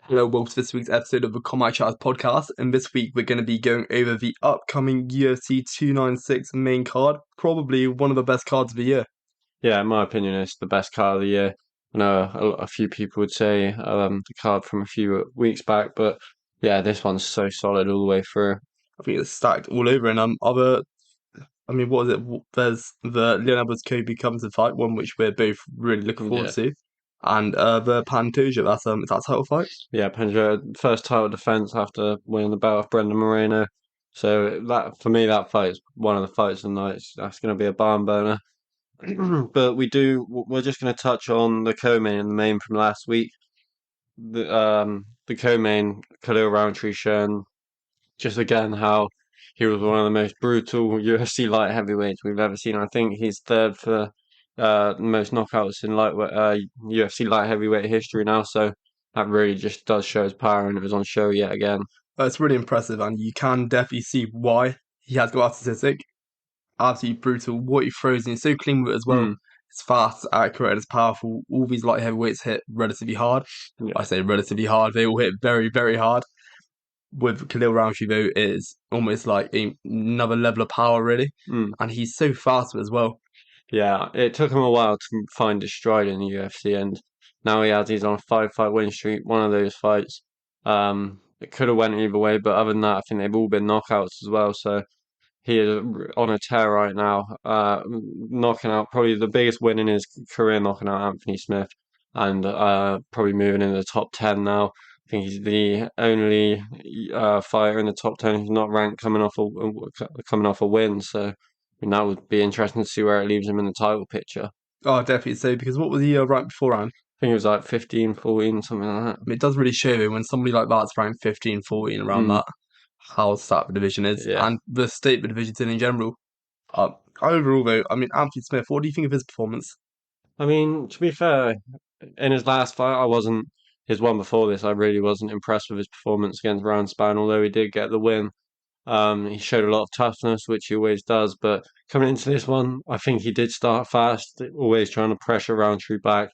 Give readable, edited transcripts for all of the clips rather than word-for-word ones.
Hello, welcome to this week's episode of the Combat Chat podcast. And this week we're going to be going over the upcoming UFC 296 main card, probably one of the best cards of the year. Yeah, in my opinion, it's the best card of the year. I know a few people would say the card from a few weeks back, but yeah, this one's so solid all the way through. I think it's stacked all over. And what is it? There's the Leon Edwards Kobe Covington fight, one which we're both really looking forward Yeah, to, and the Pantoja. Is that a title fight? yeah, Pedro, first title defense after winning the bout of Brendan Moreno. So that for me, that fight is one of the fights of the night. That's going to be a barn burner. But we're just going to touch on the co-main and the main from last week. The co-main, Khalil Roundtree showing just again how he was one of the most brutal UFC light heavyweights we've ever seen. I think he's third for most knockouts in UFC light heavyweight history now. So that really just does show his power, and it was on show yet again. It's really impressive, and you can definitely see why he has got that statistic. Absolutely brutal. What he throws in, he's so clean with it as well. Mm, It's fast, accurate, and it's powerful. All these light heavyweights hit relatively hard. I yeah, say relatively hard. They all hit very, very hard. With Khalil Roundtree, though, it is almost like another level of power, really. mm, And he's so fast as well. yeah. It took him a while to find his stride in the UFC, and now he's on a five-fight win streak. One of those fights. It could have went either way, but other than that, I think they've all been knockouts as well. So he is on a tear right now, knocking out probably the biggest win in his career, knocking out Anthony Smith, and probably moving in the top 10 now. I think he's the only fighter in the top 10 who's not ranked coming off a win. So I mean, that would be interesting to see where it leaves him in the title picture. Oh, definitely so, because what was he ranked beforehand? I think it was like 15, 14, something like I mean, it does really show you when somebody like that's ranked 15, 14, that. around that, how stacked the division is, Yeah. and the state of the division's in general. Overall, though, I mean, Anthony Smith, what do you think of his performance? I mean, to be fair, in his last fight, his one before this, I really wasn't impressed with his performance against Ryan Spann, although he did get the win. He showed a lot of toughness, which he always does. But coming into this one, I think he did start fast, always trying to pressure Roundtree back,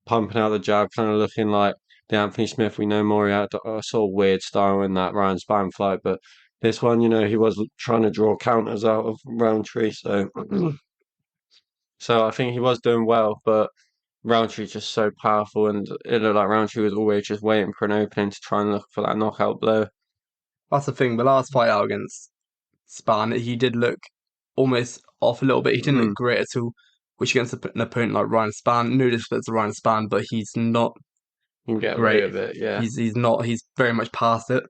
pumping out the jab, kind of looking like the Anthony Smith we know more. He had a sort of weird style in that Ryan Spann fight, but this one, he was trying to draw counters out of Roundtree. So, so I think he was doing well, but Roundtree's just so powerful, and it looked like Roundtree was always just waiting for an opening to try and look for that knockout blow. That's the thing. The last fight out against Span, he did look almost off a little bit. He didn't look Mm, great at all, which against an opponent like Ryan Span, no disrespect to Ryan Span, but he's not you can get away great. with it, yeah. He's not. He's very much past it.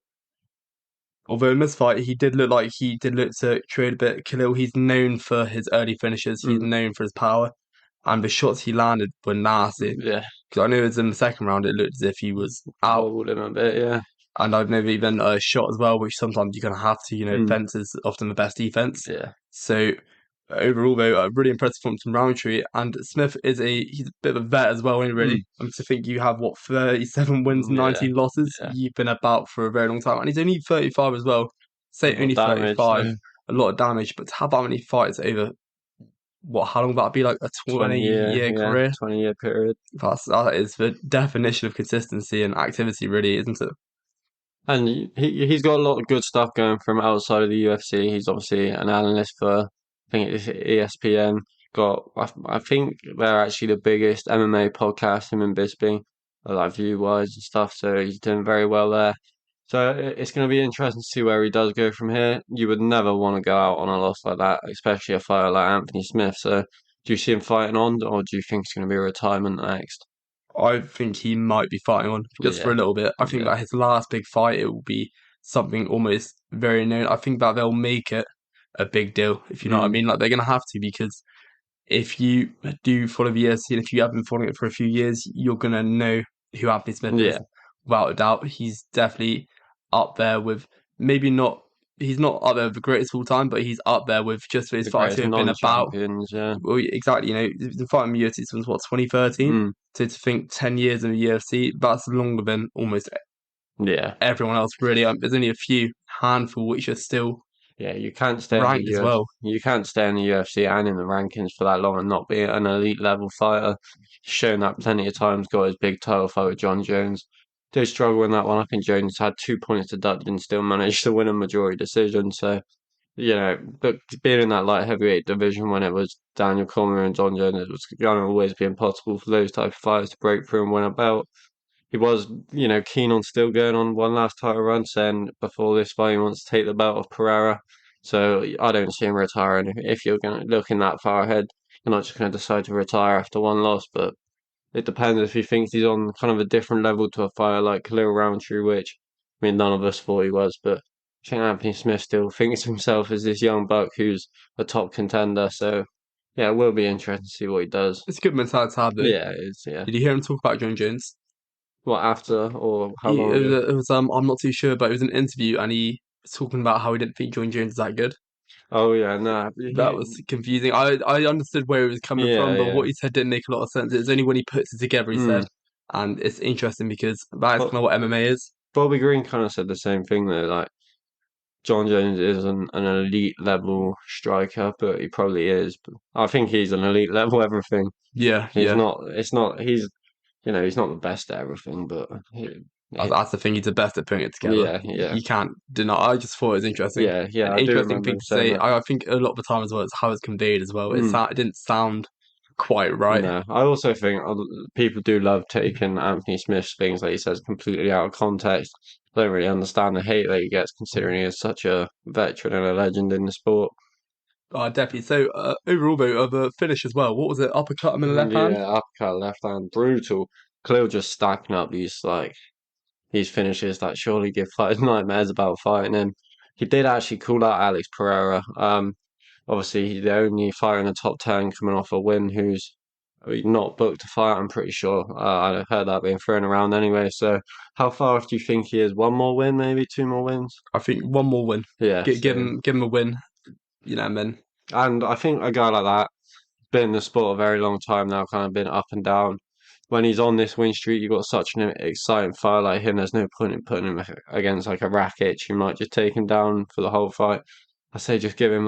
Although in this fight, he did look to trade a bit. Khalil, he's known for his early finishes. He's Mm, known for his power, and the shots he landed were nasty. yeah, Because I know it was in the second round, it looked as if he was out, wobbled him a bit, yeah. and I've never even shot as well, which sometimes you're gonna have to. Mm, Defense is often the best defense. yeah. So overall, though, a really impressive performance from Roundtree, and Smith he's a bit of a vet as well, ain't he, really. Mm, To think you have 37 wins, yeah, 19 losses. yeah. You've been about for a very long time, and he's only 35 as well. A Say lot of only damage, 35, so a lot of damage, but to have that many fights over what? How long would that be? Like a 20 year, 20-year yeah, career? 20-year period. That is the definition of consistency and activity, really, isn't it? And he's got a lot of good stuff going from outside of the UFC. He's obviously an analyst for, I think it's ESPN. I think they're actually the biggest MMA podcast, him and Bisping, like view wise and stuff. So he's doing very well there. So it's going to be interesting to see where he does go from here. You would never want to go out on a loss like that, especially a fighter like Anthony Smith. So do you see him fighting on, or do you think it's going to be a retirement next? I think he might be fighting on just for a Yeah, little bit. I think yeah. that his last big fight, it will be something almost very known. I think that they'll make it a big deal, if you know what I Mm, mean. Like they're gonna have to, because if you do follow the UFC and if you have been following it for a few years, you're gonna know who Anthony Smith is yeah, without a doubt. He's definitely up there with maybe not. He's not up there with the greatest of all time, but he's up there with just his the fights who greatest have been about. non-champions. Yeah. Well, exactly. He's been fighting the UFC since what 2013. Mm, So to think 10 years in the UFC, that's longer than almost yeah. everyone else. Really, there's only a few handful which are still Yeah, you can't stay in the ranked as UFC. well. You can't stay in the UFC and in the rankings for that long and not be an elite level fighter. He's shown that plenty of times. Got his big title fight with John Jones. did struggle in that one. I think Jones had 2 points deducted and still managed to win a majority decision. So, but being in that light heavyweight division when it was Daniel Cormier and John Jones, it was going to always be impossible for those type of fighters to break through and win a belt. He was, keen on still going on one last title run, saying before this fight he wants to take the belt of Pereira. So I don't see him retiring. If you're going to look in that far ahead, you're not just going to decide to retire after one loss, but it depends if he thinks he's on kind of a different level to a fighter like Khalil Roundtree, which, I mean, none of us thought he was, but I think Anthony Smith still thinks of himself as this young buck who's a top contender. So, yeah, it will be interesting to see what he does. It's a good mentality to have, though. Yeah, it's, yeah. Did you hear him talk about John Jones? What, after or how He, long ago? it was I'm not too sure, but it was an interview and he was talking about how he didn't think John Jones is that good. Oh, yeah, no. That was confusing. I understood where he was coming Yeah, from, but yeah. what he said didn't make a lot of sense. It's only when he puts it together, he Mm. said. And it's interesting because that is But kind of what MMA is. Bobby Green kind of said the same thing though. Like John Jones is an elite level striker, but he probably is. But I think he's an elite level everything. Yeah, He's yeah. not. It's not. He's not the best at everything, but That's the thing. He's the best at putting it together. yeah, yeah, You can't deny. I just thought it was interesting. yeah, yeah. An I do interesting remember thing him to saying say. that. I think a lot of the time as well, it's how it's conveyed as well. Mm, It didn't sound quite right. no, I also think people do love taking Anthony Smith's things that he says completely out of context. I don't really understand the hate that he gets, considering he is such a veteran and a legend in the sport. Definitely. So overall, though, of the finish as well. What was it? Uppercut him in the left hand. Yeah, uppercut, left hand, brutal. Khalil just stacking up these finishes that surely give fighters nightmares about fighting him. He did actually call out Alex Pereira. Obviously he's the only fighter in the top 10 coming off a win who's not booked to fight. I'm pretty sure. I heard that being thrown around anyway. So how far off do you think he is? One more win, maybe two more wins? I think one more win. Yeah, same. Give him a win. And then And I think a guy like that been in the sport a very long time now, kind of been up and down. When he's on this win streak, you've got such an exciting fighter like him. There's no point in putting him against like a Rakic. You might just take him down for the whole fight. I say just give him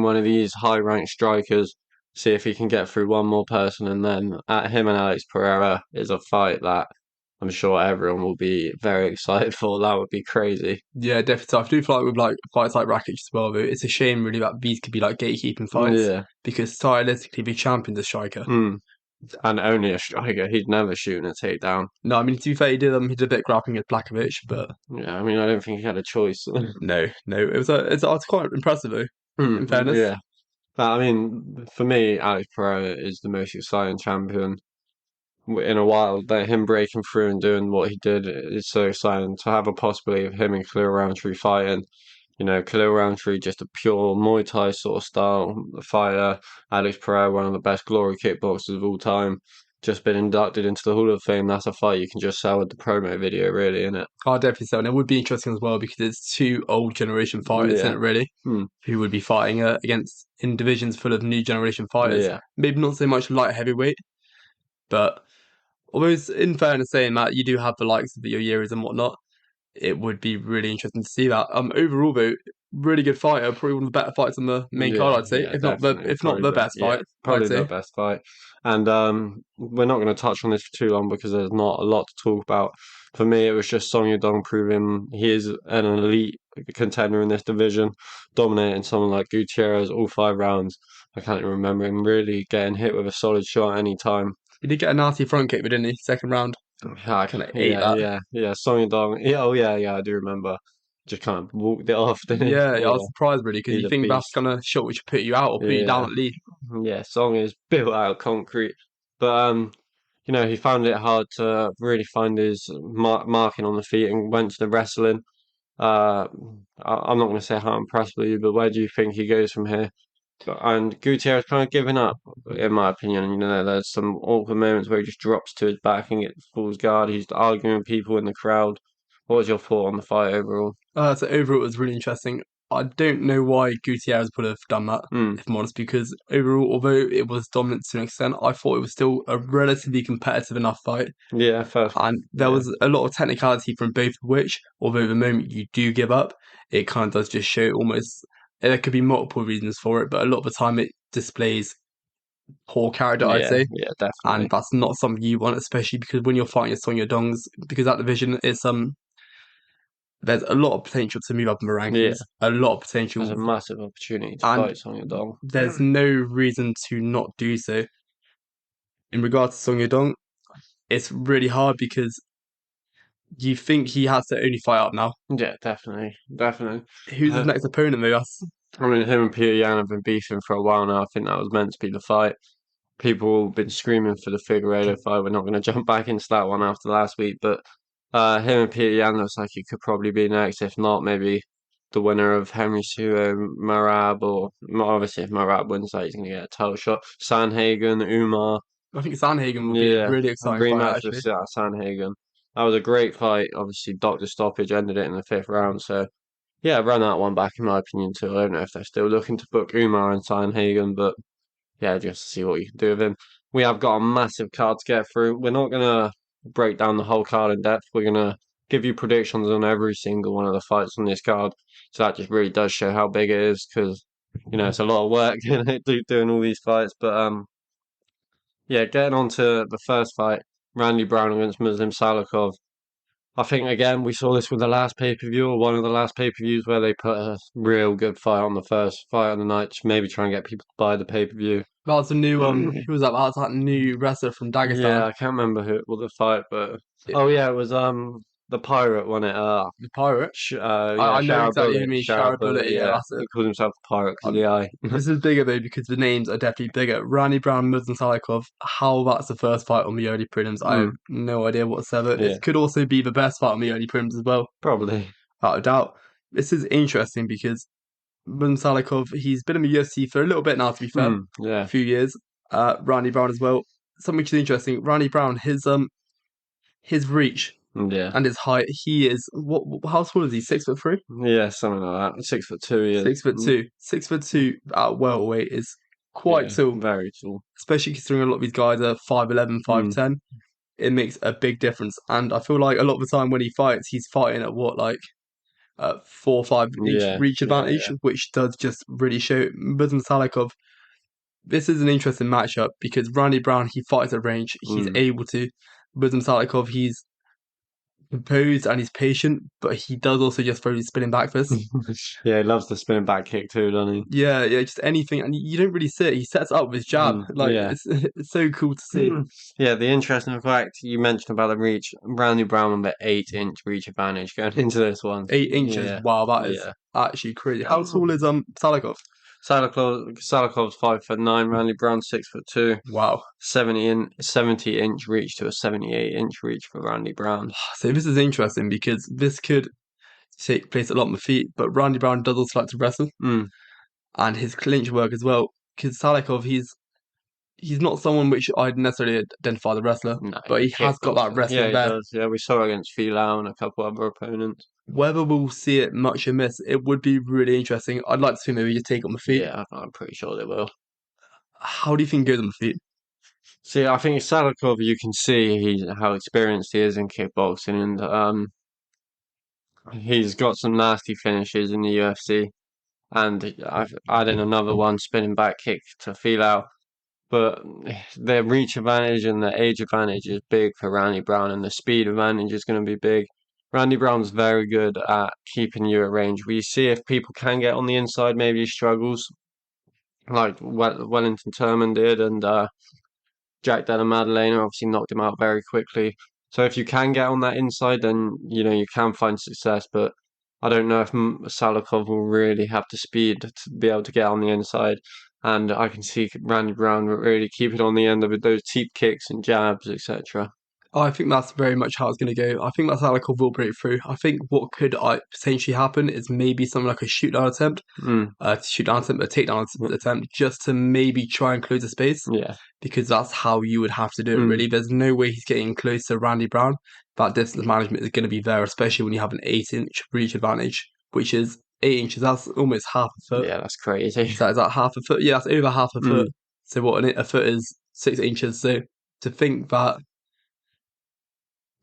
one of these high ranked strikers, see if he can get through one more person, and then at him and Alex Pereira is a fight that I'm sure everyone will be very excited for. That would be crazy. yeah, definitely. I do feel like with like fights like Rakic as well, though, it's a shame really that these could be like gatekeeping fights Yeah. because stylistically the champion's a striker. Mm. And only a striker. He'd never shoot a takedown. No, I mean to be fair, he did a bit of grappling with Blakovic, but Yeah, I mean, I don't think he had a choice. no, it's quite impressive though. In fairness, Yeah. But I mean, for me, Alex Pereira is the most exciting champion in a while. That him breaking through and doing what he did is so exciting. To have a possibility of him and Khalil Roundtree fighting, Khalil Roundtree just a pure Muay Thai sort of style fighter. Alex Pereira, one of the best glory kickboxers of all time, just been inducted into the Hall of Fame. That's a fight you can just sell with the promo video, really, isn't it? I'll definitely say, and it would be interesting as well because it's two old generation fighters, isn't Yeah. it? Really, Hmm. who would be fighting against in divisions full of new generation fighters. Yeah. Maybe not so much light heavyweight, but although in fairness saying that you do have the likes of your Years and whatnot, it would be really interesting to see that. Overall though, really good fighter, probably one of the better fights on the main card, Yeah, I'd say. yeah, definitely. If not the best fight, I'd Probably the say. best fight. And we're not going to touch on this for too long because there's not a lot to talk about. For me, it was just Song Yadong proving he is an elite contender in this division, dominating someone like Gutierrez all 5 rounds. I can't even remember him really getting hit with a solid shot any time. He did get a nasty front kick, but didn't he? Second round, kind of ate Yeah, that. yeah. Song Yadong. Yeah, oh yeah, I do remember. Just kind of walked it off, didn't he? Yeah, I Yeah, was surprised really because he's you a think that's beast. kind of shot which put you out or put you down Yeah. at least. Yeah, Song is built out of concrete, but he found it hard to really find his marking on the feet and went to the wrestling. Uh, I'm not going to say how impressed with you, but where do you think he goes from here? And Gutierrez kind of giving up, in my opinion. There's some awkward moments where he just drops to his back and gets falls guard. He's arguing with people in the crowd. What was your thought on the fight overall? So overall, it was really interesting. I don't know why Gutierrez would have done that, Hmm. if I'm honest, because overall, although it was dominant to an extent, I thought it was still a relatively competitive enough fight. Yeah, first. And there Yeah, was a lot of technicality from both of which, although the moment you do give up, it kind of does just show almost, there could be multiple reasons for it, but a lot of the time it displays poor character, I'd Yeah, say. yeah, And definitely. that's not something you want, especially because when you're fighting Song Yadongs, because that division is there's a lot of potential to move up in the Yeah, rankings, a lot of that's potential, a massive opportunity to and fight Song Yadong. there's no reason to not do so. In regards to Song Yadong, it's really hard because you think he has to only fight up now. Yeah, definitely, definitely. Who's his Uh, next opponent, though? That's I mean, him and Peter Yan have been beefing for a while now. I think that was meant to be the fight. People have been screaming for the Figueiredo fight. We're not going to jump back into that one after last week, but him and Peter Yan looks like he could probably be next. If not, maybe the winner of Henry Suo Marab, or obviously if Marab wins that, he's going to get a title shot. Sanhagen, Umar, I think Sanhagen would be a yeah, really a exciting fight, rematch with actually. Sanhagen. That was a great fight. Obviously, doctor stoppage ended it in the fifth round. So yeah, run that one back in my opinion too. I don't know if they're still looking to book Umar and Sanhagen, but yeah, just to see what you can do with him. We have got a massive card to get through. We're not gonna break down the whole card in depth. We're gonna give you predictions on every single one of the fights on this card. So that just really does show how big it is because it's a lot of work doing all these fights. But yeah, getting on to the first fight, Randy Brown against Muslim Salikov. I think again we saw this with the last pay per view or one of the last pay per views where they put a real good fight on the first fight of the night to maybe try and get people to buy the pay per view. That was a new who was that? That was that new wrestler from Yeah, Dagestan. I can't remember who what the fight, but It, oh yeah, it was the pirate won it. the pirate. Yeah, I know Shower exactly who you Bullet, mean, Shower Shara Bullet. Bullet. Yeah, Yeah, that's it. he calls himself the pirate because of Um, the eye. this is bigger though because the names are definitely bigger. Randy Brown, Muslim Salikov. How that's the first fight on the early prelims, I have Mm, no idea whatsoever. yeah, It could also be the best fight on the early prelims as well, probably. without a doubt. This is interesting because Muslim Salikov, he's been in the UFC for a little bit now, to be fair, a Yeah, few years. Randy Brown as well. Something which is interesting. Randy Brown, his reach yeah, and his height. He is what? How tall is he? 6'3". yeah, something like that. 6'2" he is. 6'2". 6'2" at welterweight is quite Yeah, tall, very tall. especially considering a lot of these guys are 5'11", Mm, 5'10". It makes a big difference, and I feel like a lot of the time when he fights, he's fighting at what, like 4 or 5 inch yeah, reach yeah, advantage, yeah. which does just really show. Muslim Salikov, this is an interesting matchup because Randy Brown, he fights at range, he's Mm. able to. Muslim Salikov, he's composed and he's patient, but he does also just throw his spinning back fist. Yeah, he loves the spinning back kick too, doesn't he? Yeah, yeah, just anything, and you don't really see it. He sets it up with his jab, like Yeah. it's it's so cool to see. Yeah, the interesting fact you mentioned about the reach, Randy Brown with an 8-inch reach advantage going into this one. 8 inches, Yeah, wow, that is yeah. actually crazy. How tall is Salikov? Salakov's 5'9", Randy Brown 6'2", Wow. 70-inch reach to a 78-inch reach for Randy Brown. So this is interesting because this could take place a lot on the feet, but Randy Brown does also like to wrestle Mm, and his clinch work as well. Because Salikov, he's not someone which I'd necessarily identify the wrestler, no, but he's a he has got that kickboxer. Yeah, wrestling he there. does. Yeah, we saw it against Filau and a couple other opponents. Whether we'll see it much or miss, it would be really interesting. I'd like to see maybe just take it on the feet. Yeah, I'm pretty sure they will. How do you think it goes on the feet? See, I think Sadikov, you can see how experienced he is in kickboxing, and he's got some nasty finishes in the UFC. And I've added another one, spinning back kick to feel out. But the reach advantage and the age advantage is big for Randy Brown, and the speed advantage is going to be big. Randy Brown's very good at keeping you at range. We see if people can get on the inside, maybe he struggles, like Wellington Turman did, and Jack Della Maddalena obviously knocked him out very quickly. So if you can get on that inside, then you can find success. But I don't know if Salikov will really have the speed to be able to get on the inside. And I can see Randy Brown really keep it on the end of it, those teep kicks and jabs, etc. I think that's very much how it's going to go. I think that's how Salikov will break through. I think what could potentially happen is maybe something like a shoot down attempt, Mm, shoot down attempt, a takedown attempt, just to maybe try and close the space, yeah. because that's how you would have to do it, Mm, really. There's no way he's getting close to Randy Brown. That distance management is going to be there, especially when you have an 8 inch reach advantage, which is 8 inches. That's almost half a foot. yeah, that's crazy. So is that half a foot? Yeah, that's over half a foot. Mm, So what a foot is 6 inches. So to think that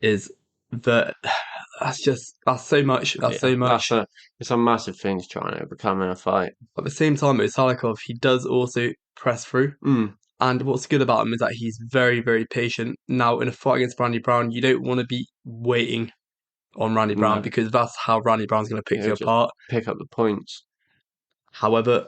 is that that's so much. That's yeah, so much. it's a massive thing to try and overcome in a fight. At the same time, with Salikov, he does also press through. Mm, And what's good about him is that he's very, very patient. Now, in a fight against Randy Brown, you don't want to be waiting on Randy Brown No, because that's how Randy Brown's going to pick he'll you just apart. pick up the points. However,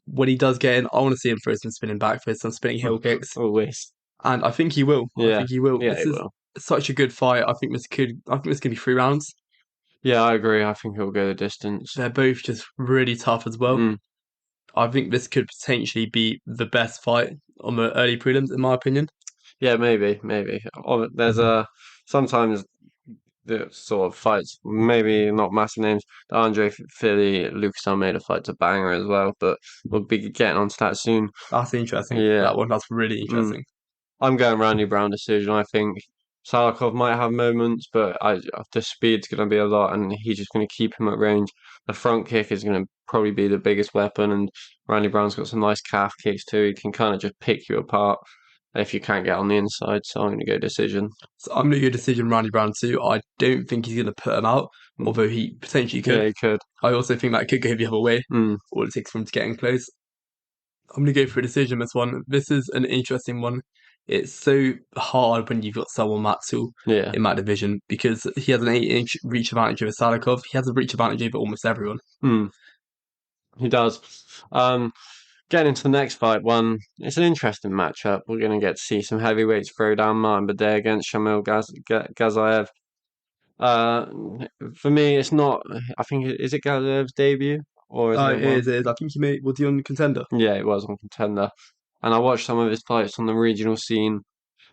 when he does get in, I want to see him throw some spinning back fists, some spinning heel kicks, Always. and I think he will. I Yeah, think he will. yeah, This he is will. such a good fight. I think this could be 3 rounds. Yeah, I agree. I think he'll go the distance. They're both just really tough as well. Mm. I think this could potentially be the best fight on the early prelims, in my opinion. Yeah, maybe, maybe. There's a sometimes the sort of fights, maybe not massive names. The Andre Philly Lucas Almeida fight's a banger as well, but we'll be getting onto that soon. That's interesting. Yeah. That one, that's really Mm. interesting. I'm going Randy Brown decision. I think Salikov might have moments, but the speed's going to be a lot, and he's just going to keep him at range. The front kick is going to probably be the biggest weapon, and Randy Brown's got some nice calf kicks too. He can kind of just pick you apart if you can't get on the inside. So I'm going to go decision. So I'm going to go decision Randy Brown too. I don't think he's going to put him out, Mm. although he potentially Yeah, could. he could. I also think that could go the other way. Mm. All it takes for him to get in close. I'm going to go for a decision this one. This is an interesting one. It's so hard when you've got someone Matsu Yeah. in that division because he has an 8-inch reach advantage over Salikov. He has a reach advantage over almost everyone. Mm. He does. Getting into the next fight, it's an interesting matchup. We're going to get to see some heavyweights throw down Martin Buday against Shamil Gazayev. Uh, for me, it's not. I think is it Gazayev's debut or is it It one? is, it is. I think he was the on contender. Yeah, it was on Contender, and I watched some of his fights on the regional scene.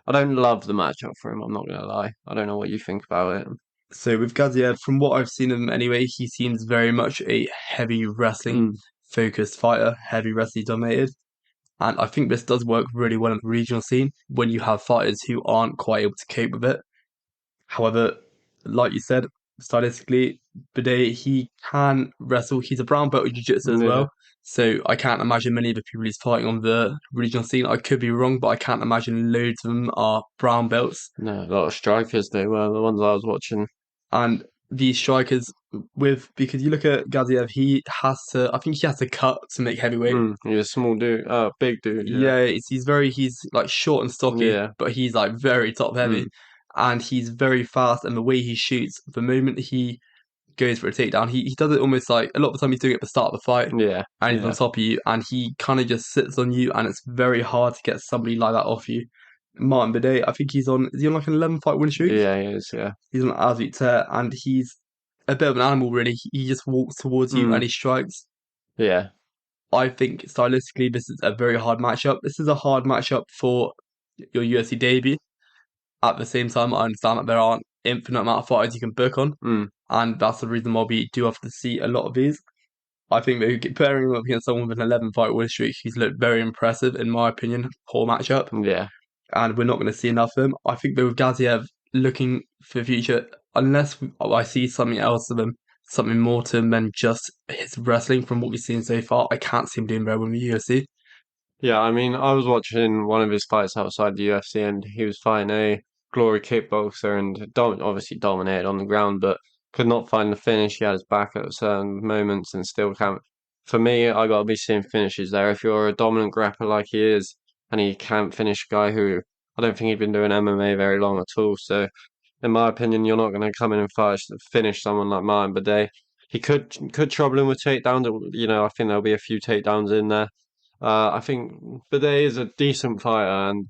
I don't love the matchup for him. I'm not gonna lie. I don't know what you think about it. So with Gaziev, from what I've seen of him anyway, he seems very much a heavy wrestling Mm, focused fighter, heavy wrestling dominated. And I think this does work really well in the regional scene when you have fighters who aren't quite able to cope with it. However, like you said, stylistically, Bidet, he can wrestle. He's a brown belt in jiu-jitsu as yeah, well. So I can't imagine many of the people he's fighting on the regional scene. I could be wrong, but I can't imagine loads of them are brown belts. no, a lot of strikers they were the ones I was watching. And these strikers because you look at Gaziev, I think he has to cut to make heavyweight. He's a small dude, big dude, yeah, Yeah, he's like short and stocky, yeah, but he's like very top heavy, mm, and he's very fast. And the way he shoots, the moment he goes for a takedown, he does it almost like a lot of the time he's doing it at the start of the fight, yeah, and he's on yeah, top of you, and he kind of just sits on you, and it's very hard to get somebody like that off you. Martin Bidet, I think is he on like an 11 fight win streak? yeah, he is, yeah, He's on an absolute tear, and he's a bit of an animal, really. He just walks towards you mm, and he strikes. yeah, I think stylistically, this is a very hard matchup. This is a hard matchup for your UFC debut. At the same time, I understand that there aren't infinite amount of fighters you can book on, mm, and that's the reason why we do have to see a lot of these. I think that pairing him up against someone with an 11 fight win streak, he's looked very impressive, in my opinion. Poor matchup, yeah. and we're not going to see enough of him. I think that with Gaziev looking for the future, unless I see something else of him, something more to him than just his wrestling from what we've seen so far, I can't see him doing very well in the UFC. Yeah, I mean, I was watching one of his fights outside the UFC, and he was fighting a glory kickboxer, and obviously dominated on the ground, but could not find the finish. He had his back at certain moments, and still can't. For me, I got to be seeing finishes there. If you're a dominant grappler like he is, and he can't finish a guy who I don't think he'd been doing MMA very long at all. So, in my opinion, you're not going to come in and finish someone like mine, but he could trouble him with takedowns. You know, I think there'll be a few takedowns in there. I think Bidet is a decent fighter, and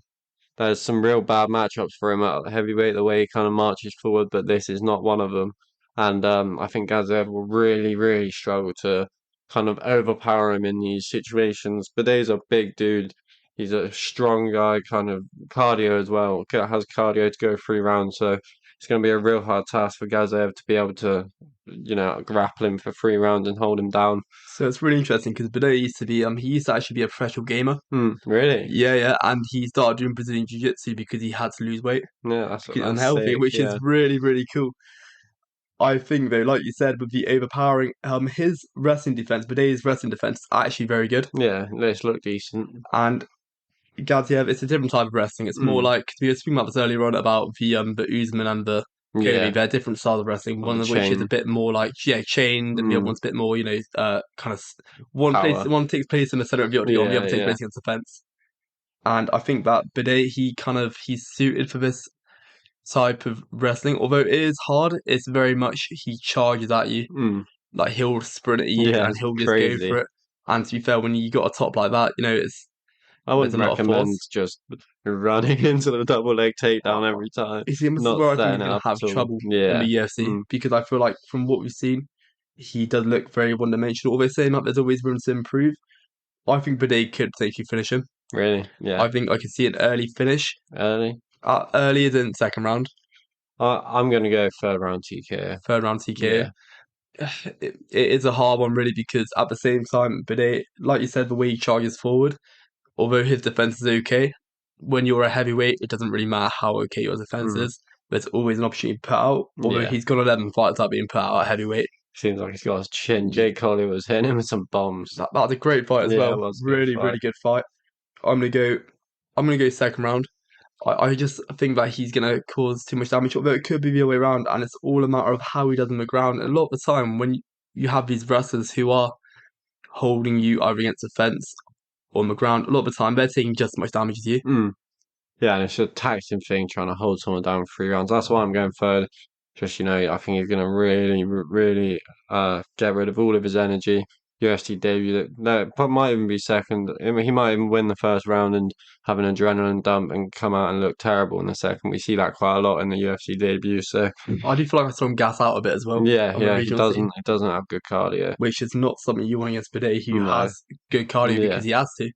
there's some real bad matchups for him at heavyweight, the way he kind of marches forward, but this is not one of them. And I think Gazev will really, really struggle to kind of overpower him in these situations. Bidet's a big dude. He's a strong guy, kind of cardio as well. Has cardio to go 3 rounds, so it's going to be a real hard task for Gazev to be able to, grapple him for 3 rounds and hold him down. So it's really interesting because Bidet used to be he used to actually be a professional gamer. Really? Yeah, yeah, and he started doing Brazilian Jiu Jitsu because he had to lose weight Yeah, because he's that's unhealthy, sick. which is Yeah. really, really cool. I think though, like you said, with the overpowering, his wrestling defense, Bidet's wrestling defense, is actually very good. Yeah, let's look decent. And Gaziev, it's a different type of wrestling. It's more Mm, like we were speaking about this earlier on about the Usman and the Kobe. yeah, They're different styles of wrestling. on One the of which is a chain. bit more like chained, and the other Mm, one's a bit more kind of power. one takes place in the center of the octagon, the Yeah, other takes yeah. place against the fence. and I think that Bidet he's suited for this type of wrestling. Although it is hard, it's very much he charges at you. Mm. Like he'll sprint at you Yeah, and he'll just go crazy. for it. And to be fair, when you got a top like that, I there's wouldn't a lot of recommend force. just running into the double leg Uh, takedown every time. This is Not where I think setting he's it going up to have at all. trouble in the Yeah. UFC Mm. because I feel like from what we've seen, he does look very one-dimensional. Although saying that there's always room to improve, I think Bidet could potentially finish him. Really? Yeah. I think I could see an early finish, Early. earlier than second round, I'm gonna go third round TKO. third round TKO. Yeah. It is a hard one really because at the same time, Bidet, like you said, the way he charges forward, although his defense is okay, when you're a heavyweight, it doesn't really matter how okay your defense Mm. is. There's always an opportunity to put out. Although Yeah. he's got 11 fights out being put out at heavyweight. Seems like he's got his chin. Jake Collier was hitting him with some bombs. That was a great fight as Yeah, it well. was a good Really, fight. really good fight. I'm gonna go. I'm gonna go second round. I just think that he's gonna cause too much damage, although it could be the other way around, and it's all a matter of how he does on the ground. And a lot of the time, when you have these wrestlers who are holding you either against the fence or on the ground, a lot of the time they're taking just as much damage as you. Mm. Yeah, and it's a taxing thing trying to hold someone down for 3 rounds. That's why I'm going third. Just, I think he's going to really, really get rid of all of his energy. UFC debut. No, but might even be second. I mean, he might even win the first round and have an adrenaline dump and come out and look terrible in the second. We see that quite a lot in the UFC debut. So, I do feel like I saw him gas out a bit as well yeah, on the yeah, he regional scene, doesn't have good cardio. which is not something you want against Bidet, who No, has good cardio because yeah. he has to.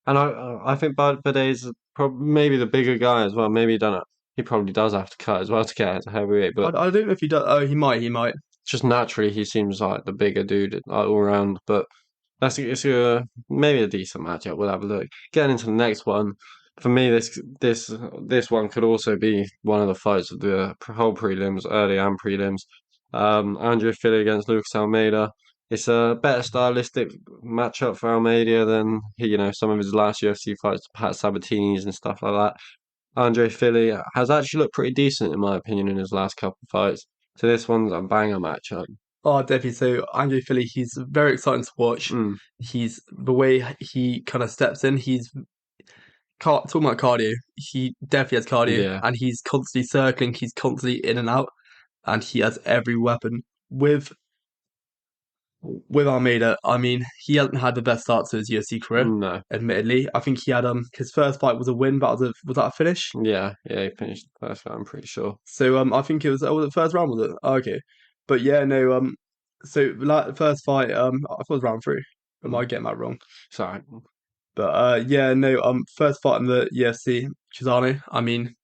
And I think Baday's probably maybe the bigger guy as well. Maybe he don't know. He probably does have to cut as well to get to heavyweight, but I don't know if he does. Oh, he might. He might. just naturally he seems like the bigger dude all around. But it's a maybe a decent matchup. We'll have a look. Getting into the next one, for me, this one could also be one of the fights of the whole prelims, early and prelims. Andre Fili against Lucas Almeida. It's a better stylistic matchup for Almeida than some of his last UFC fights, Pat Sabatini's and stuff like that. Andre Fili has actually looked pretty decent in my opinion in his last couple of fights. So this one's a banger matchup. Oh, definitely. So Andrew Philly, he's very exciting to watch. Mm, He's the way he kind of steps in. Talking about cardio. He definitely has cardio, yeah. and he's constantly circling. He's constantly in and out, and he has every weapon. With Almeida, I mean, he hasn't had the best start to his UFC career. No. Admittedly, I think he had his first fight was a win, but was that a finish? Yeah, yeah, he finished the first round, I'm pretty sure. So I think it was the first round was it? Oh, okay, but yeah, no so like the first fight I thought it was round three. Am Mm, I getting that wrong? sorry. But yeah, no first fight in the UFC, Chisano. I mean,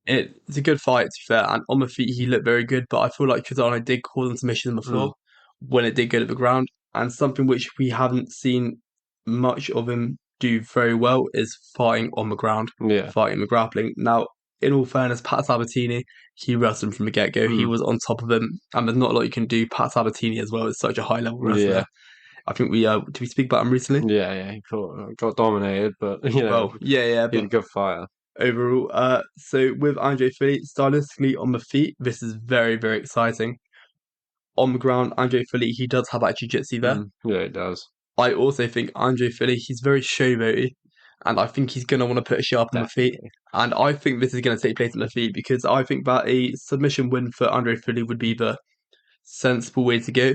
it's a good fight to be fair, and on the feet he looked very good. But I feel like Chisano did cause him submission Mm, before when it did go to the ground, and something which we haven't seen much of him do very well is fighting on the ground, yeah. fighting the grappling. Now, in all fairness, Pat Sabatini, he wrestled him from the get go. He Mm, was on top of him, and there's not a lot you can do. Pat Sabatini as well is such a high level yeah. wrestler. I think we did we speak about him recently? Yeah, yeah, he got dominated, but Well, yeah, yeah, he's a but good fighter. overall, so with Andre Fili, stylistically on the feet, this is very, very exciting. On the ground, Andre Fili, he does have that jiu-jitsu there. Yeah, he does. I also think Andre Fili, he's very showboaty, and I think he's going to want to put a show up on the feet. Definitely. And I think this is going to take place on the feet because I think that a submission win for Andre Fili would be the sensible way to go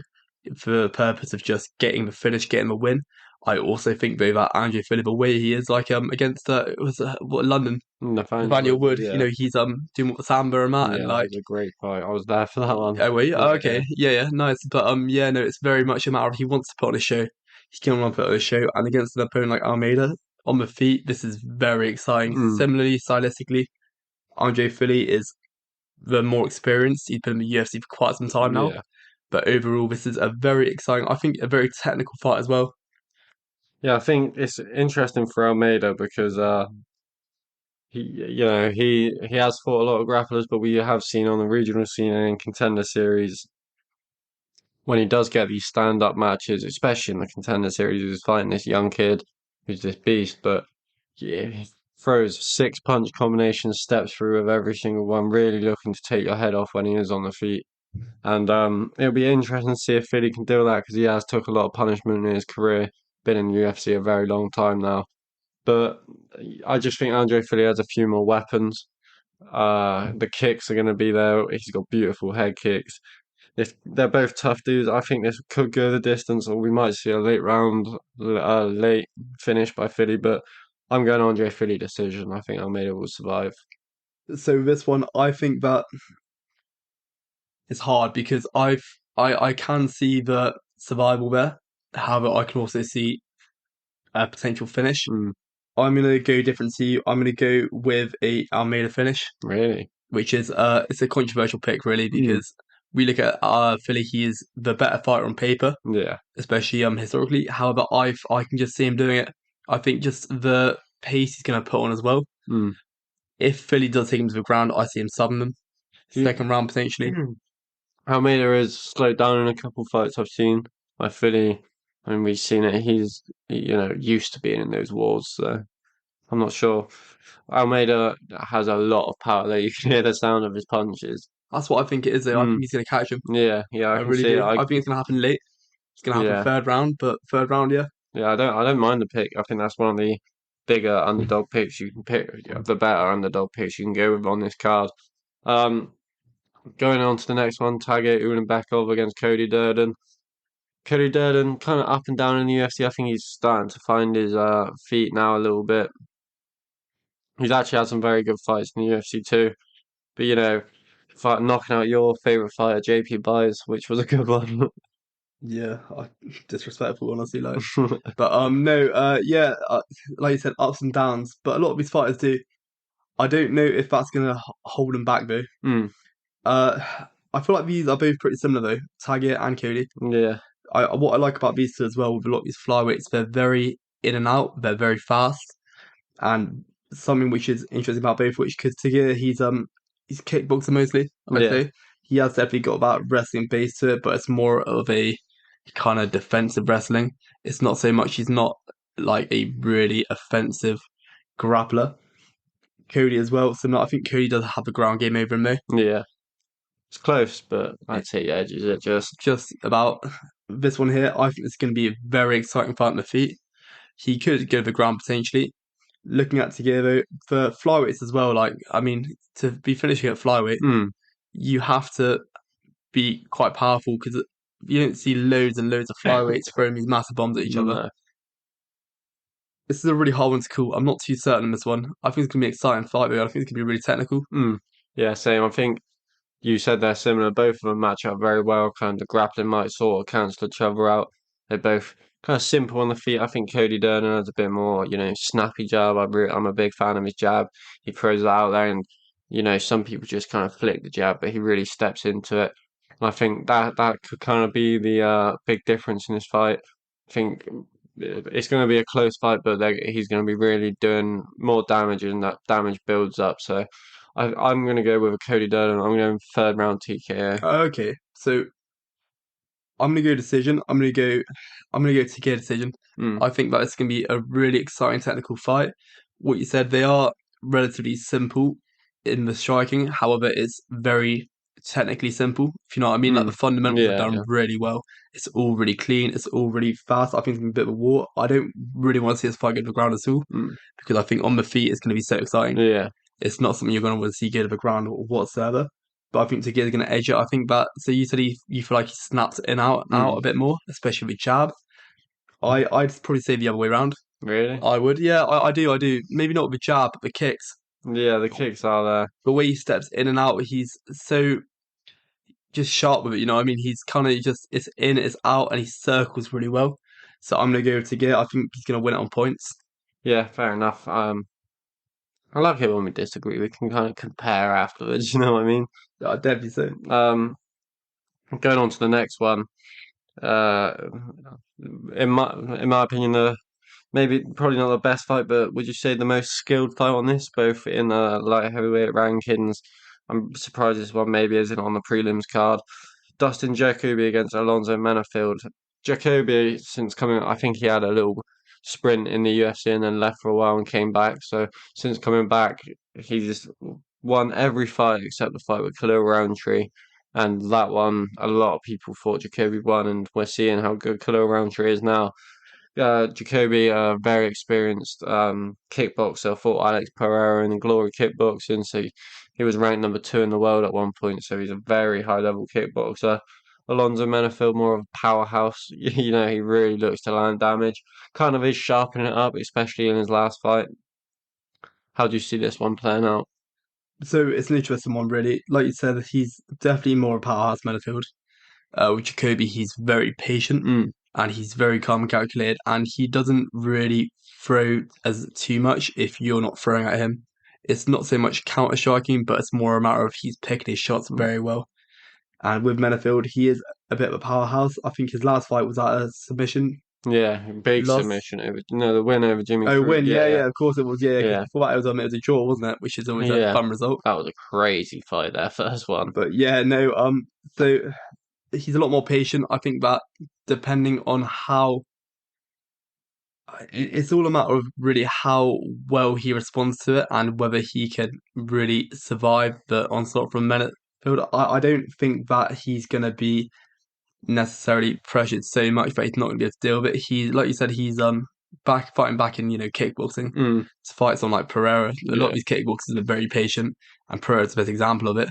for the purpose of just getting the finish, getting the win. I also think though that Andre Fili, the way he is, like against it was London, Nathaniel Nathaniel Wood, Wood. yeah. He's doing what Samba and that, and Yeah, that like was a great fight. I was there for that one. oh wait, oh, Yeah, yeah. okay, yeah, yeah, nice. But yeah, no, it's very much a matter of he wants to put on a show. He's going to want to put on a show, and against an opponent like Almeida on the feet, this is very exciting. Mm, Similarly, stylistically, Andre Fili is the more experienced. He's been in the UFC for quite some time now. yeah. But overall, this is a very exciting, I think, a very technical fight as well. Yeah, I think it's interesting for Almeida because he has fought a lot of grapplers, but we have seen on the regional scene and in contender series when he does get these stand-up matches, especially in the contender series, he's fighting this young kid who's this beast, but yeah, he throws six punch combinations, steps through with every single one, really looking to take your head off when he is on the feet. And it'll be interesting to see if Philly can do that because he has took a lot of punishment in his career, been in the UFC a very long time now. but I just think Andre Philly has a few more weapons. The kicks are going to be there. He's got beautiful head kicks. If they're both tough dudes, I think this could go the distance, or we might see a late finish by Philly. But I'm going Andre Philly decision. I think Almeida will survive. So this one, I think that it's hard because I can see the survival there. However, I can also see a potential finish. Mm, I'm gonna go different to you. I'm gonna go with a Almeida finish, really? which is it's a controversial pick really Mm, because we look at Philly, he is the better fighter on paper, yeah. especially historically. However, I can just see him doing it. I think just the pace he's gonna put on as well. Mm. If Philly does take him to the ground, I see him subbing them Do second round potentially. you, Almeida has slowed down in a couple fights I've seen. I Philly, I mean, we've seen it. He's, used to being in those wars, so I'm not sure. Almeida has a lot of power there. You can hear the sound of his punches. That's what I think it is though. I think Mm, he's gonna catch him. yeah, yeah, I I can really see it. do. I think it's gonna happen late. It's gonna happen Yeah, third round, but third round, yeah. yeah, I don't mind the pick. I think that's one of the bigger underdog picks you can pick. Yeah, the better underdog picks you can go with on this card. Um, Going on to the next one, Tague Ulanbekov against Cody Durden. Cody Durden kind of up and down in the UFC. I think he's starting to find his feet now a little bit. He's actually had some very good fights in the UFC too. But knocking out your favorite fighter, JP Buys, which was a good one. Yeah, disrespectful, honestly, like. But no, yeah, like you said, ups and downs. But a lot of these fighters do. I don't know if that's gonna hold them back though. Hmm. I feel like these are both pretty similar though, Taggart and Cody. Yeah. What I like about these two as well with a lot of these flyweights, they're very in and out, they're very fast, and something which is interesting about both, which because Taggart he's kickboxer mostly, I'd Yeah. say. He has definitely got that wrestling base to it, but it's more of a kind of defensive wrestling. It's not so much. He's not like a really offensive grappler. Cody as well. So no, I think Cody does have a ground game over him though. Yeah. It's close, but It, I'd say he edges it just. just about this one here, I think it's going to be a very exciting fight on the feet. He could go to the ground potentially. Looking at together for flyweights as well, like I mean, to be finishing at flyweight, Hmm. you have to be quite powerful because you don't see loads and loads of flyweights throwing these massive bombs at each other. No. This is a really hard one to call. I'm not too certain on this one. I think it's gonna be an exciting fight, though. I think it's gonna be really technical. Hmm. Yeah, same. I think you said they're similar. Both of them match up very well. Kind of grappling might sort of cancel each other out. They're both kind of simple on the feet. I think Cody Durden has a bit more, snappy jab. I'm a big fan of his jab. He throws it out there, and some people just kind of flick the jab, but he really steps into it. And I think that could kind of be the big difference in this fight. I think it's going to be a close fight, but he's going to be really doing more damage, and that damage builds up. So. I'm going to go with a Cody Durden. I'm going third round TKO. Okay, so I'm gonna go decision. I'm gonna go TK decision. Mm, I think that it's gonna be a really exciting technical fight. What you said, they are relatively simple in the striking. However, it's very technically simple. If you know what I mean, like the mm. fundamentals are Yeah, done yeah. really well. It's all really clean. It's all really fast. I think it's gonna be a bit of a war. I don't really want to see this fight go to the ground at all Mm, because I think on the feet it's gonna be so exciting. yeah, It's not something you're going to want to see go to the ground whatsoever. But I think Tagia's going to edge it. I think that. So you said you feel like he snaps in out mm. a bit more, especially with jab. I'd probably say the other way around. Really? I would, yeah, I do. Maybe not with the jab, but the kicks. Yeah, the kicks are there. The way he steps in and out, he's so just sharp with it. You know, what I mean, he's kind of just it's in, it's out, and he circles really well. So I'm gonna go with Tagia. I think he's gonna win it on points. Yeah, fair enough. I like it when we disagree. We can kind of compare afterwards. You know what I mean? Definitely so. Um, Going on to the next one. Uh, in my opinion, maybe probably not the best fight, but would you say the most skilled fight on this, both in the light heavyweight rankings? I'm surprised this one maybe isn't on the prelims card. Dustin Jacoby against Alonzo Manafield. Jacoby, since coming, I think he had a little sprint in the UFC and then left for a while and came back. So since coming back, he's won every fight except the fight with Khalil Roundtree. And that one, a lot of people thought Jacoby won, and we're seeing how good Khalil Roundtree is now. Jacoby, a very experienced kickboxer, fought Alex Pereira in the Glory Kickboxing, so he was ranked number 2 in the world at one point. So he's a very high level kickboxer. Alonzo Menafield, more of a powerhouse. He really looks to land damage. Kind of is sharpening it up, especially in his last fight. How do you see this one playing out? So it's an interesting one, really. Like you said, he's definitely more a powerhouse Menifield. With Jacoby, he's very patient Mm, and he's very calm and calculated, and he doesn't really throw as too much if you're not throwing at him. It's not so much counter striking, but it's more a matter of he's picking his shots mm. very well. And with Menafield, he is a bit of a powerhouse. I think his last fight was at a submission Yeah, big loss. submission. It was no the win over Jimmy Oh, Crute. win! Yeah, Yeah, yeah, yeah. Of course it was. Yeah, because yeah, before that it was a draw, wasn't it? Which is always a yeah. fun result. That was a crazy fight, that first one. But yeah, no. So he's a lot more patient. I think that depending on how it's all a matter of really how well he responds to it and whether he can really survive the onslaught from Menefield. I don't think that he's going to be necessarily pressured so much that he's not going to be able to deal with it. He, like you said, he's back fighting back in kickboxing. Mm, To fight someone like Pereira, a lot of yeah, these kickboxers are very patient, and Pereira's the best example of it.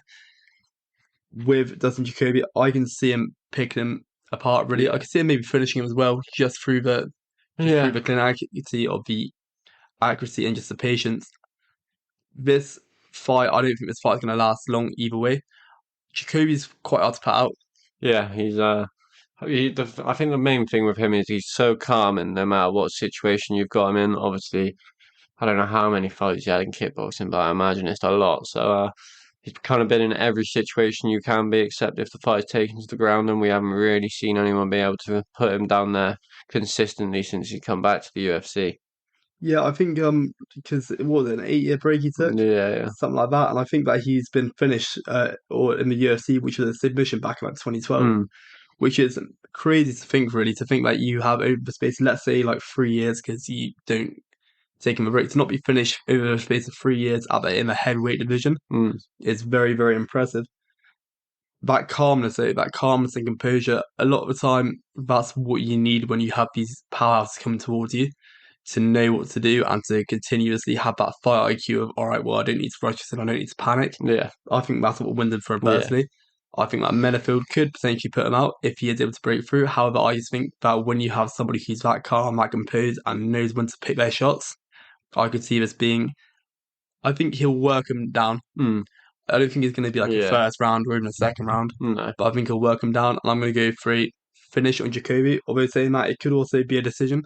With Dustin Jacoby, I can see him picking him apart. Really, I yeah, can see him maybe finishing him as well, just through yeah, the clean accuracy of the accuracy and just the patience. This fight, I don't think this fight's going to last long either way. Jacoby's quite hard to put out. yeah. I think the main thing with him is he's so calm, and no matter what situation you've got him in, obviously, I don't know how many fights he had in kickboxing, but I imagine it's a lot. So, he's kind of been in every situation you can be, except if the fight's taken to the ground, and we haven't really seen anyone be able to put him down there consistently since he come back to the UFC. Yeah, I think because it was an 8 year break he took, Yeah, yeah. something like that, and I think that he's been finished or in the UFC, which was a submission back in like 2012, Mm, which is crazy to think really to think that you have over the space, let's say like 3 years, because you don't take him a break to not be finished over the space of 3 years in the heavyweight division mm, is very very impressive. That calmness, though, that calmness and composure, a lot of the time, that's what you need when you have these powerhouses coming towards you to know what to do and to continuously have that fight IQ of, all right, well, I don't need to rush this and I don't need to panic. yeah, I think that's what wins him for him yeah. personally. I think that Menafield could potentially put him out if he is able to break through. However, I just think that when you have somebody who's that calm, that composed, and knows when to pick their shots, I could see this being. I think he'll work him down. Mm, I don't think it's going to be like a yeah. first round or even a second round, No. but I think he'll work him down. And I'm going to go for a finish on Jacoby. Although saying that, it could also be a decision.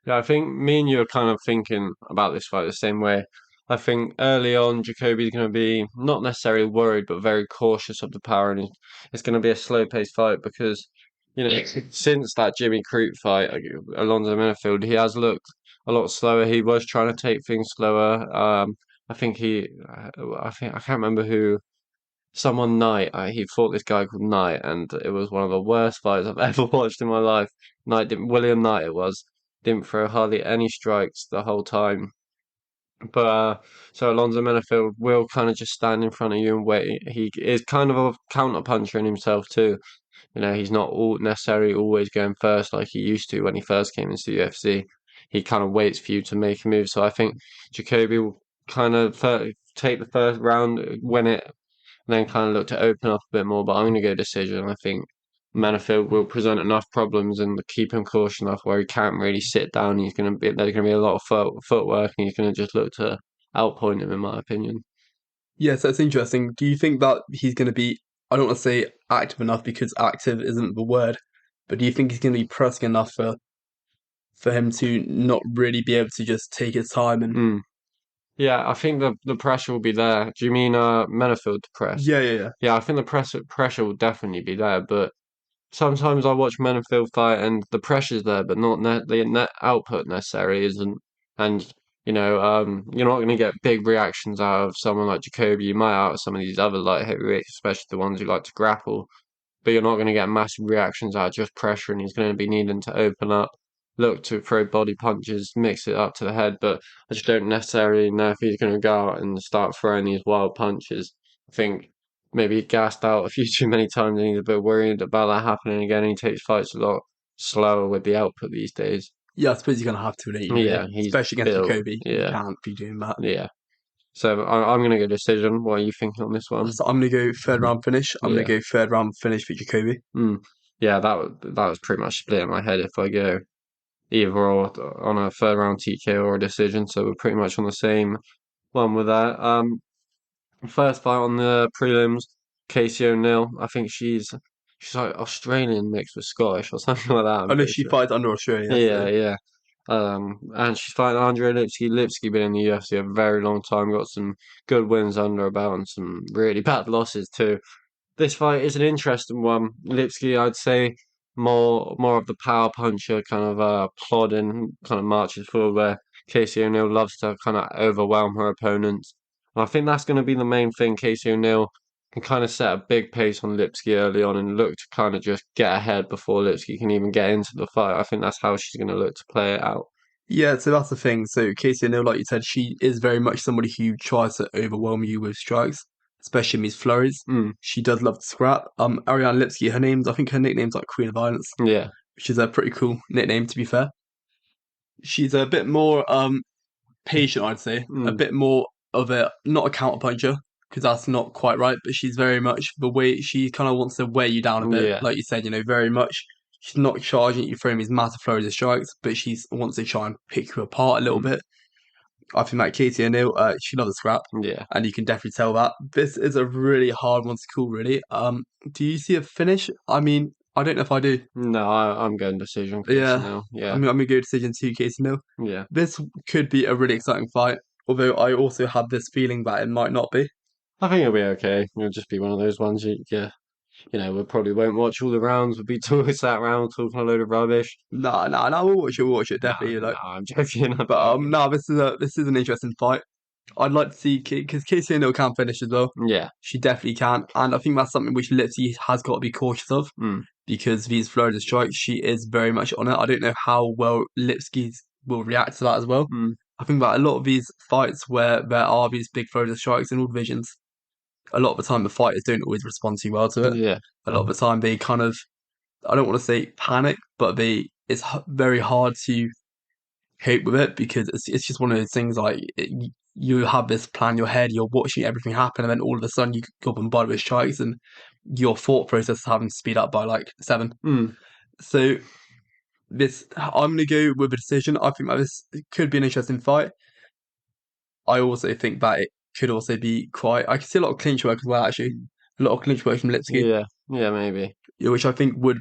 Yeah, I think me and you are kind of thinking about this fight the same way. I think early on, Jacoby's going to be not necessarily worried, but very cautious of the power, and it's going to be a slow-paced fight because, since that Jimmy Crute fight, Alonzo Menifield, he has looked a lot slower. He was trying to take things slower. I think I can't remember who. Someone Knight, he fought this guy called Knight, and it was one of the worst fights I've ever watched in my life. William Knight, it was, didn't throw hardly any strikes the whole time. But so Alonzo Menafield will kind of just stand in front of you and wait. He is kind of a counter puncher in himself too. He's not all necessarily always going first like he used to when he first came into the UFC. He kind of waits for you to make a move. So I think Jacoby will kind of take the first round, win it, and then kind of look to open up a bit more. But I'm going to go decision. I think Manafield will present enough problems and keep him cautious enough where he can't really sit down. There's going to be a lot of footwork, and he's going to just look to outpoint him, in my opinion. Yes, that's interesting. Do you think that he's going to be, I don't want to say active enough because active isn't the word, but do you think he's going to be pressing enough for him to not really be able to just take his time and Mm. Yeah, I think the pressure will be there. Do you mean Manafield to press? yeah, yeah, yeah. Yeah, I think the pressure will definitely be there, but sometimes I watch Menonfield fight and the pressure's there, but not the net output necessarily isn't. And you're not going to get big reactions out of someone like Jacoby. You might out of some of these other light heavyweights, especially the ones who like to grapple. But you're not going to get massive reactions out of just pressure, and he's going to be needing to open up, look to throw body punches, mix it up to the head. But I just don't necessarily know if he's going to go out and start throwing these wild punches. I think maybe he gassed out a few too many times and he's a bit worried about that happening again. He takes fights a lot slower with the output these days. Yeah, I suppose you're gonna have to, don't you? Really, Yeah, he's especially against built. Jacoby, you Yeah, can't be doing that. yeah. So I'm gonna go decision. What are you thinking on this one? So I'm gonna go third round finish. I'm gonna Yeah. go third round finish for Jacoby. Mm. Yeah, that was pretty much split in my head if I go either or on a third round TKO or a decision. So we're pretty much on the same one with that. First fight on the prelims, Casey O'Neill. I think she's like Australian mixed with Scottish or something like that. I'm I know pretty she sure. fights under Australia, Yeah, so yeah. And she's fighting Andre Lipsky. Lipsky been in the UFC a very long time, got some good wins under her belt and some really bad losses too. This fight is an interesting one. Lipsky, I'd say, more of the power puncher, kind of plodding, kind of marches forward, where Casey O'Neill loves to kind of overwhelm her opponents. And I think that's going to be the main thing. Casey O'Neill can kind of set a big pace on Lipsky early on and look to kind of just get ahead before Lipsky can even get into the fight. I think that's how she's going to look to play it out. yeah. So that's the thing. So Casey O'Neill, like you said, she is very much somebody who tries to overwhelm you with strikes, especially in these flurries. Mm, She does love to scrap. Ariane Lipsky, I think her nickname's like Queen of Violence, yeah. which is a pretty cool nickname to be fair. She's a bit more patient, I'd say, a Mm, bit more of a not a counter puncher because that's not quite right, but she's very much the way she kind of wants to weigh you down a bit, yeah. like you said, very much. She's not charging at you, throwing these massive flurries of strikes, but she wants to try and pick you apart a little Mm, bit. I think that Katie O'Neill, she loves a scrap, yeah. and you can definitely tell that. This is a really hard one to call, really. Do you see a finish? I mean, I don't know if I do. No, I'm going decision, Casey Yeah, now. I Yeah, mean, I'm gonna go decision two, Katie O'Neill. yeah. This could be a really exciting fight, although I also have this feeling that it might not be. I think it'll be okay. It'll just be one of those ones we probably won't watch all the rounds. We'll be talking sat around talking a load of rubbish. Nah, nah, nah. We'll watch it No, definitely. no, Like, I'm joking. I'm but joking. no, this is an interesting fight. I'd like to see because Casey O'Neill can finish as well. Yeah. She definitely can, and I think that's something which Lipsy has got to be cautious of Mm, because these Florida strikes, she is very much on it. I don't know how well Lipsky will react to that as well. mm, I think that a lot of these fights where there are these big Florida strikes in all divisions, a lot of the time the fighters don't always respond too well to it. yeah. A lot of the time they kind of, I don't want to say panic, but it's very hard to cope with it because it's just one of those things like you have this plan in your head, you're watching everything happen, and then all of a sudden you go bombarded with strikes, and your thought process is having to speed up by like seven. Mm, So I'm gonna go with a decision. I think that this could be an interesting fight. I also think that it could also be quite. I can see a lot of clinch work as well. Actually, a lot of clinch work from Lipsky, yeah. Yeah, maybe. which I think would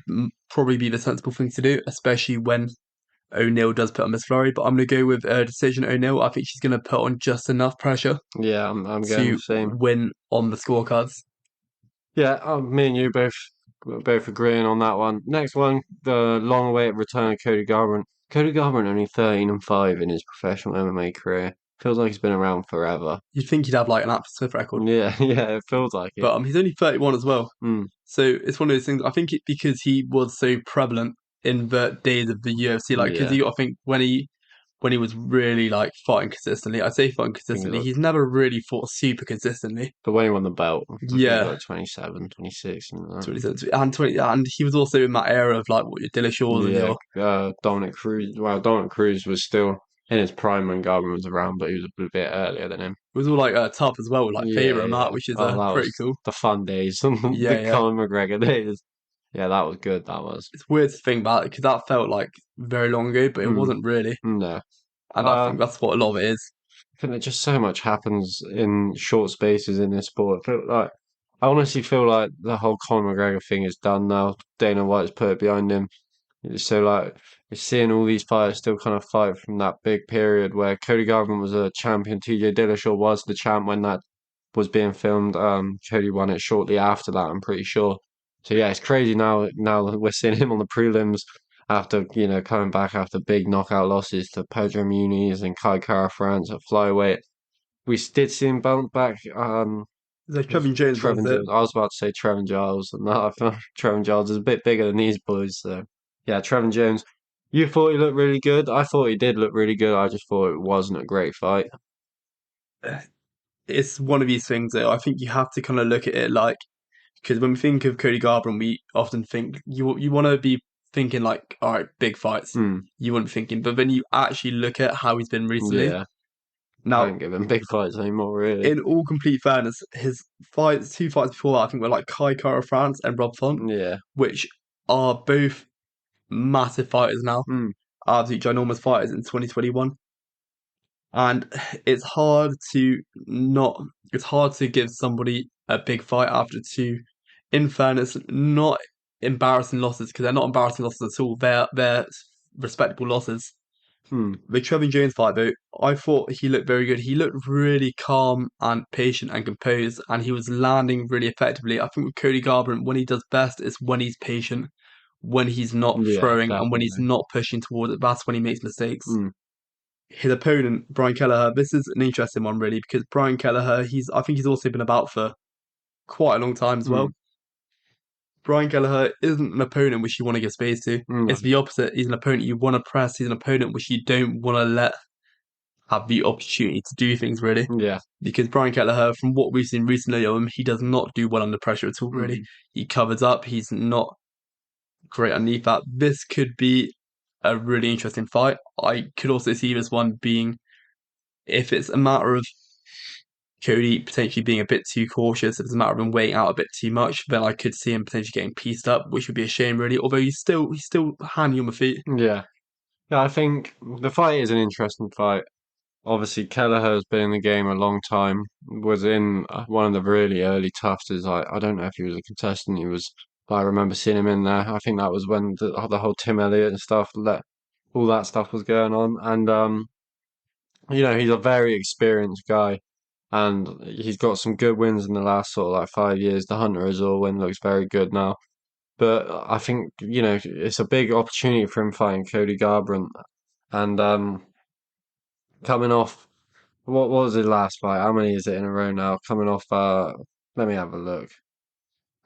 probably be the sensible thing to do, especially when O'Neill does put on Miss Flurry. But I'm going to go with a decision O'Neill. I think she's going to put on just enough pressure Yeah, I'm going the to same. win on the scorecards. Yeah, me and you both agreeing on that one. Next one, the long-awaited return of Cody Garbrandt. Cody Garbrandt only 13-5 in his professional MMA career. Feels like he's been around forever. You'd think he'd have like an Apple Smith record, Yeah, yeah, it feels like it. but he's only 31 as well. Mm, So it's one of those things. I think it because he was so prevalent in the days of the UFC, like because yeah, you got to think when he was really like fighting consistently. I say fighting I think he consistently. got, He's never really fought super consistently. but when he won the belt, I think he Yeah, got 27, 26, and that. 2017 and 20, and he was also in that era of like what your Dillashaws and Yeah, your Dominic Cruz. Well, Dominic Cruz was still in his prime when Garbrandt was around, but he was a bit earlier than him. it was all like tough as well, like Yeah, Faber and that, yeah. which is Oh, that pretty was cool. the fun days, Yeah, the yeah. Conor McGregor days. Yeah, that was good. That was. It's weird to think about it because that felt like very long ago, but it Mm, wasn't really. no. And I Uh, think that's what a lot of it is. I think that just so much happens in short spaces in this sport. I honestly feel like the whole Conor McGregor thing is done now. Dana White's put it behind him. So you're seeing all these fighters still kind of fight from that big period where Cody Garbrandt was a champion. TJ Dillashaw was the champ when that was being filmed. Cody won it shortly after that, I'm pretty sure. So yeah, it's crazy now that we're seeing him on the prelims after, coming back after big knockout losses to Pedro Muniz and Kai Kara France at flyweight. We did see him bounce back So with Trevin Jones was Trevin it? Giles. I was about to say Trevin Giles, and no, I feel Trevin Giles is a bit bigger than these boys, so yeah, Trevin Jones. You thought he looked really good. I thought he did look really good. I just thought it wasn't a great fight. It's one of these things that I think you have to kind of look at it like because when we think of Cody Garbrandt, we often think you want to be thinking like, all right, big fights. Hmm. You wouldn't be thinking, but then you actually look at how he's been recently. Yeah. I Now, don't give him big fights anymore, really. in all complete fairness, his fights, two fights before that, I think were like Kai Kara France and Rob Font, Yeah. which are both massive fighters now, Hmm. absolute ginormous fighters in 2021. And it's hard to not, it's hard to give somebody a big fight after two, in fairness, not embarrassing losses, because they're not embarrassing losses at all. They're respectable losses. Hmm. The Trevor Jones fight, though, I thought he looked very good. He looked really calm and patient and composed, and he was landing really effectively. I think with Cody Garbrandt, when he does best is when he's patient, when he's not Yeah, throwing, and when he's definitely. not pushing towards it. That's when he makes mistakes. Hmm. His opponent, Brian Kelleher, this is an interesting one, really, because Brian Kelleher, I think he's also been about for quite a long time as Hmm. well. Brian Kelleher isn't an opponent which you want to give space to. Hmm. It's the opposite. He's an opponent you want to press. He's an opponent which you don't want to let have the opportunity to do things really. Yeah. Because Brian Kelleher, from what we've seen recently of him, he does not do well under pressure at all, really. Hmm. He covers up, he's not great underneath that. This could be a really interesting fight. I could also see this one being, if it's a matter of Cody potentially being a bit too cautious, if it's a matter of him waiting out a bit too much, then I could see him potentially getting pieced up, which would be a shame, really. Although he's still handy on the feet. Yeah. Yeah, I think the fight is an interesting fight. Obviously, Kelleher has been in the game a long time. Was in one of the really early toughs. I don't know if he was a contestant. He was, but I remember seeing him in there. I think that was when the whole Tim Elliott and stuff, all that stuff was going on. And he's a very experienced guy, and he's got some good wins in the last sort of like 5 years. The Hunter Azor win looks very good now. But I think, it's a big opportunity for him fighting Cody Garbrandt. And coming off, what was his last fight? How many is it in a row now? Coming off, let me have a look.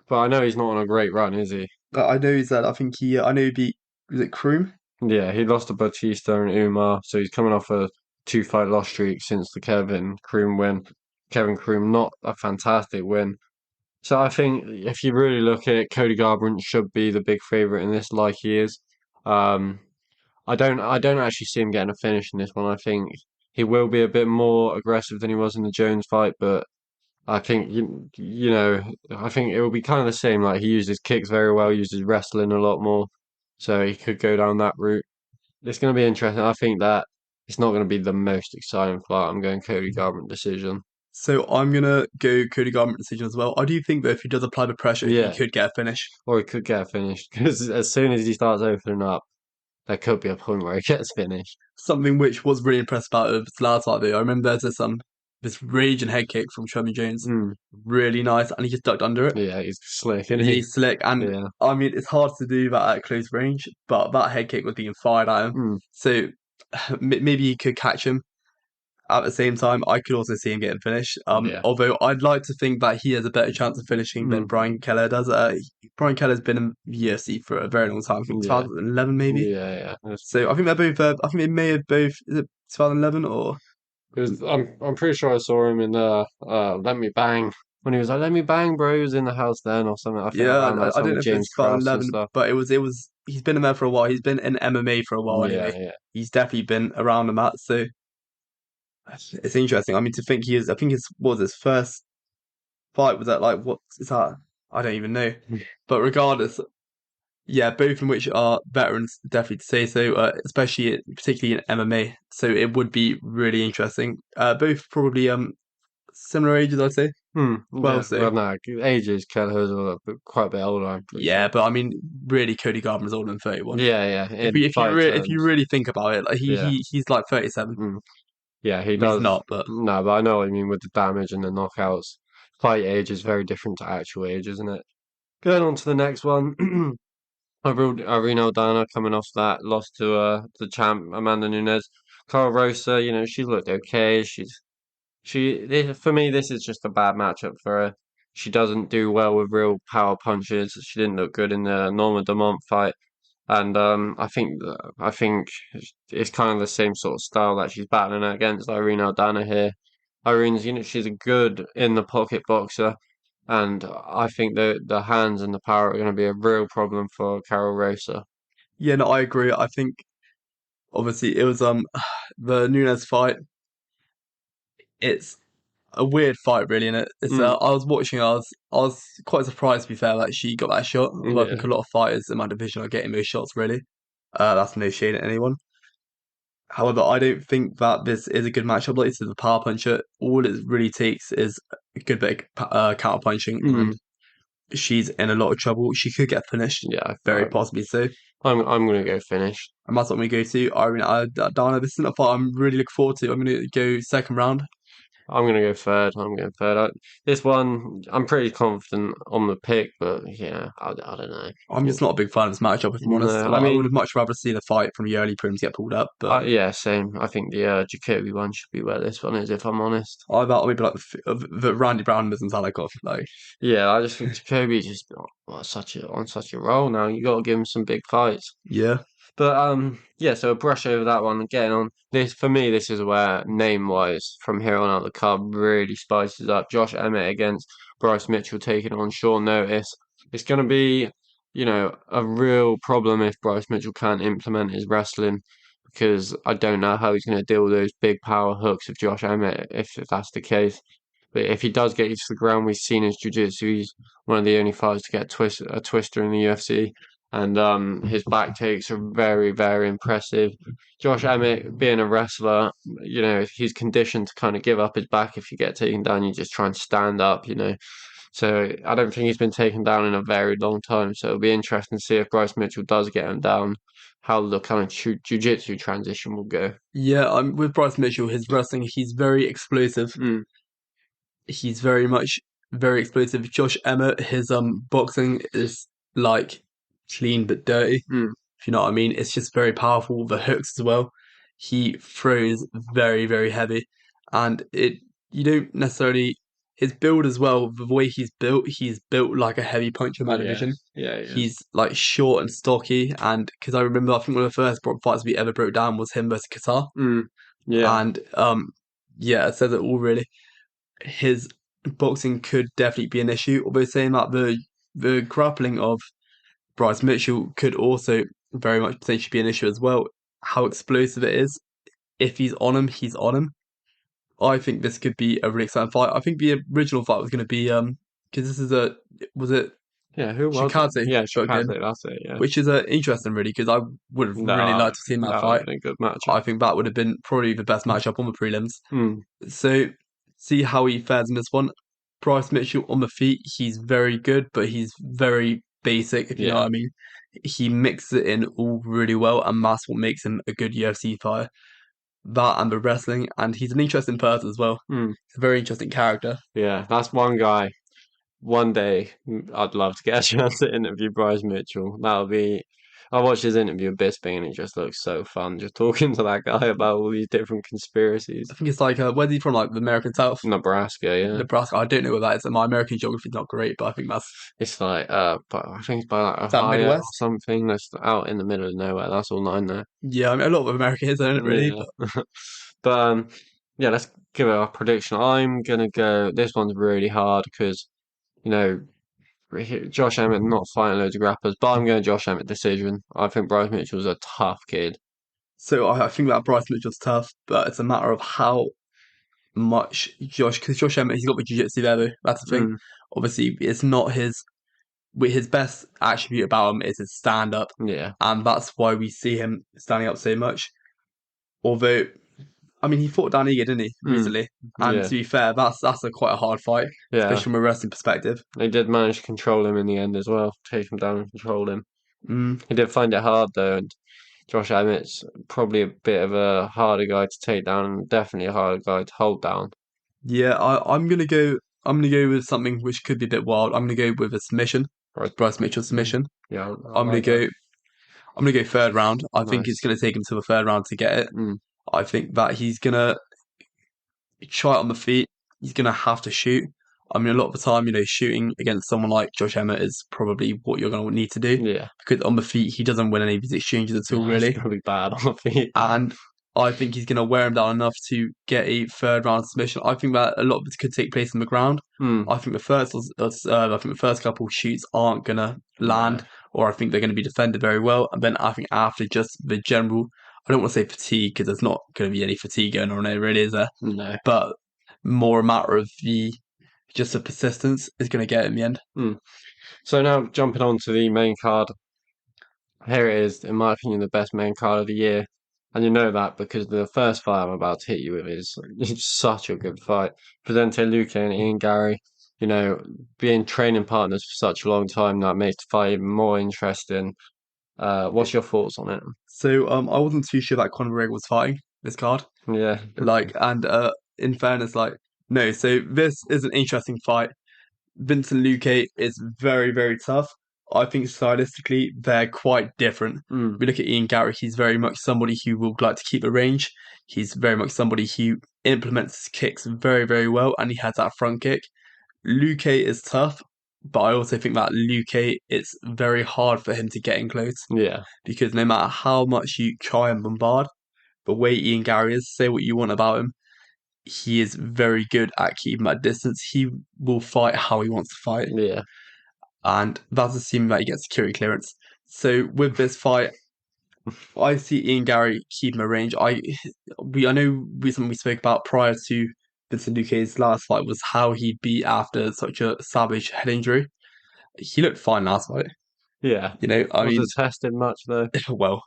But I know he's not on a great run, is he? I know he's that. I think I know he beat, was it Kroom? Yeah, he lost to Batista and Umar, so he's coming off a two-fight loss streak since the Kevin Kroom win. Kevin Kroom, not a fantastic win. So I think if you really look at it, Cody Garbrandt should be the big favorite in this, like he is. Um, I don't actually see him getting a finish in this one. I think he will be a bit more aggressive than he was in the Jones fight, but I think I think it will be kind of the same. Like he uses kicks very well, uses wrestling a lot more, so he could go down that route. It's going to be interesting. I think that it's not going to be the most exciting fight. I'm going Cody Garbrandt decision. So I'm gonna go Cody Garbrandt decision as well. I do think that if he does apply the pressure, he Yeah, could get a finish. or he could get finished because as soon as he starts opening up, there could be a point where he gets finished. Something which was really impressed about of his last fight though. I remember there's this raging head kick from Trevor Jones, Mm, really nice, and he just ducked under it. yeah, he's slick, isn't he? He's slick, and Yeah. I mean it's hard to do that at close range, but that head kick was being fired at him, Mm, so maybe he could catch him. At the same time, I could also see him getting finished. yeah. Although I'd like to think that he has a better chance of finishing than Mm, Brian Keller does. Brian Keller's been in the UFC for a very long time. I think yeah. 2011 maybe. Yeah, yeah. So I think they're both. I think they may have both. Is it 2011 or? I'm pretty sure I saw him in Let Me Bang when he was like Let Me Bang, bro. He was in the house then or something. I think Yeah, around that I time don't with know if James it's Krause and 2011, stuff. but it was. He's been in there for a while. He's been in MMA for a while Yeah, anyway. yeah. He's definitely been around the mat. So it's interesting. I mean, to think he is. I think it's what was his first fight was that like what is that? I don't even know. But regardless, yeah, both in which are veterans, definitely to say so, particularly in MMA. So it would be really interesting. Both probably similar ages, I'd say. Hmm. Well, Yeah. so Well, no, ages. Kelleher's quite a bit older. I'm pretty yeah, sure. but I mean, really, Cody Garbrandt is older than 31. Yeah, yeah. If In you if you fight re if you terms, really think about it, like yeah. he's like 37. Mm. Yeah, he I mean, he's does. not, but No, but I know what I mean with the damage and the knockouts. Fight age is very different to actual age, isn't it? Going on to the next one. Irene Aldana coming off that loss to the champ Amanda Nunes. Cara Rosa, she's looked okay. For me, this is just a bad matchup for her. She doesn't do well with real power punches. She didn't look good in the Norma Dumont fight, and I think it's kind of the same sort of style that she's battling against Irene Aldana here. Irene's, she's a good in the pocket boxer, and I think the hands and the power are going to be a real problem for Carol Rosa. Yeah, no, I agree. I think obviously it was the Nunes fight. It's a weird fight, really, and it's Mm, I was watching. I was quite surprised to be fair that she got that shot. Although I think yeah. a lot of fighters in my division are getting those shots. Really, that's no shade at anyone. However, I don't think that this is a good matchup. Like this is a power puncher. All it really takes is a good bit of counter punching, and Mm, she's in a lot of trouble. She could get finished, yeah, very possibly so. I'm gonna go finish. And that's what we go to. Dana, this isn't a fight I'm really looking forward to. I'm going to go second round. I'm gonna go third. I'm going third. This one, I'm pretty confident on the pick, but yeah, I don't know. I'm just not a big fan of this matchup, if I'm honest. No, I Like, I would have mean, much rather seen the fight from the early prelims get pulled up, but yeah, same. I think the Jacoby one should be where this one is, if I'm honest. I thought maybe like the Randy Brown and Zalikov. Like, Yeah, I just think Jacoby just on such a roll now. You got to give him some big fights. yeah. But yeah, so a brush over that one. Getting on this for me, this is where name wise from here on out the card really spices up. Josh Emmett against Bryce Mitchell taking on short notice. It's going to be, a real problem if Bryce Mitchell can't implement his wrestling because I don't know how he's going to deal with those big power hooks of Josh Emmett if that's the case. But if he does get you to the ground, we've seen his jiu-jitsu. He's one of the only fighters to get a twister in the UFC, and his back takes are very, very impressive. Josh Emmett, being a wrestler, he's conditioned to kind of give up his back if you get taken down. You just try and stand up. So I don't think he's been taken down in a very long time. So it'll be interesting to see if Bryce Mitchell does get him down, how the kind of jiu-jitsu transition will go. Yeah, I'm with Bryce Mitchell. His wrestling, he's very explosive. Mm, He's very much very explosive. Josh Emmett, his boxing is like clean but dirty. mm, If you know what I mean. It's just very powerful. The hooks as well. He throws very, very heavy. And it you don't necessarily his build as well, the way he's built like a heavy puncher in my yeah, division. yeah, yeah. He's like short and stocky, and because I remember I think one of the first fights we ever broke down was him versus Qatar. Mm, yeah. And yeah, it says it all really. His boxing could definitely be an issue, although saying that the grappling of Bryce Mitchell could also very much potentially be an issue as well. How explosive it is. If he's on him, he's on him. I think this could be a really exciting fight. I think the original fight was going to be because this is a was it Yeah, who was it? Shikaze Yeah, booked in, Shikaze, that's it, yeah. which is interesting really because I would have really Nah, liked to see that that would fight. have been a good matchup. I think that would have been probably the best matchup on the prelims. Hmm, So see how he fares in this one. Bryce Mitchell on the feet, he's very good, but he's very basic, if you know what yeah. I mean. He mixes it in all really well, and that's what makes him a good UFC fighter. That and the wrestling, and he's an interesting person as well. Hmm, He's a very interesting character. yeah, that's one guy. One day, I'd love to get a chance to interview Bryce Mitchell. That'll be. I watched his interview with Bisping and it just looks so fun just talking to that guy about all these different conspiracies. I think it's like where's he from? Like the American South, Nebraska, yeah. Nebraska. I don't know where that is. My American geography is not great, but I think that's It's like, but I think it's by like is that Ohio or Midwest. something that's out in the middle of nowhere. That's all I know. Yeah, I mean a lot of America is, isn't it? Really, Yeah. but But yeah, let's give it a prediction. I'm gonna go. This one's really hard because you know Josh Emmett not fighting loads of grapplers, but I'm going Josh Emmett decision. I think Bryce Mitchell's a tough kid. so I think that Bryce Mitchell's tough, but it's a matter of how much because Josh Emmett, he's got the jiu-jitsu there though. That's the thing. Mm, Obviously, it's not his best attribute about him is his stand up, yeah, and that's why we see him standing up so much. Although, I mean, he fought Dan Ige, didn't he, mm, recently? And to yeah, be fair, that's a quite a hard fight, yeah. especially from a wrestling perspective. They did manage to control him in the end as well, take him down and control him. Mm, He did find it hard though, and Josh Emmett's probably a bit of a harder guy to take down, and definitely a harder guy to hold down. yeah, I'm gonna go. I'm gonna go with something which could be a bit wild. I'm gonna go with a submission, Right. Bryce Mitchell Mm, submission. yeah, I I'm gonna like that. go. I'm gonna go third round. I think it's Nice. gonna take him to the third round to get it. Mm, I think that he's gonna try it on the feet. He's gonna have to shoot. I mean, a lot of the time, shooting against someone like Josh Emmett is probably what you're gonna need to do yeah, because on the feet he doesn't win any of his exchanges at all, he's really. gonna be bad on the feet. And I think he's gonna wear him down enough to get a third round submission. I think that a lot of it could take place on the ground. Mm, I think the first couple shoots aren't gonna no. land. or I think they're going to be defended very well. And then I think after just the general, I don't want to say fatigue because there's not going to be any fatigue going on there, really, is there? No. But more a matter of the persistence is going to get it in the end. Mm. So now jumping on to the main card. Here it is, in my opinion, the best main card of the year. And you know that because the first fight I'm about to hit you with is it's such a good fight. Presente Luque and Ian Gary, being training partners for such a long time, that makes the fight even more interesting. What's your thoughts on it? So I wasn't too sure that Conor McGregor was fighting this card. Yeah. And in fairness, no. So this is an interesting fight. Vincent Luque is very, very tough. I think stylistically they're quite different. Mm, We look at Ian Garrick, he's very much somebody who will like to keep the range. He's very much somebody who implements his kicks very, very well, and he has that front kick. Luque is tough, but I also think that Luque, it's very hard for him to get in close yeah. because no matter how much you try and bombard, the way Ian Gary is, say what you want about him, he is very good at keeping that distance. He will fight how he wants to fight, Yeah. and that's assuming that he gets security clearance. So with this fight, I see Ian Gary keeping a range. I know something we spoke about prior to Vincent Luque's last fight was how he beat after such a savage head injury. He looked fine last fight. Yeah. I Was mean, it tested much though? well,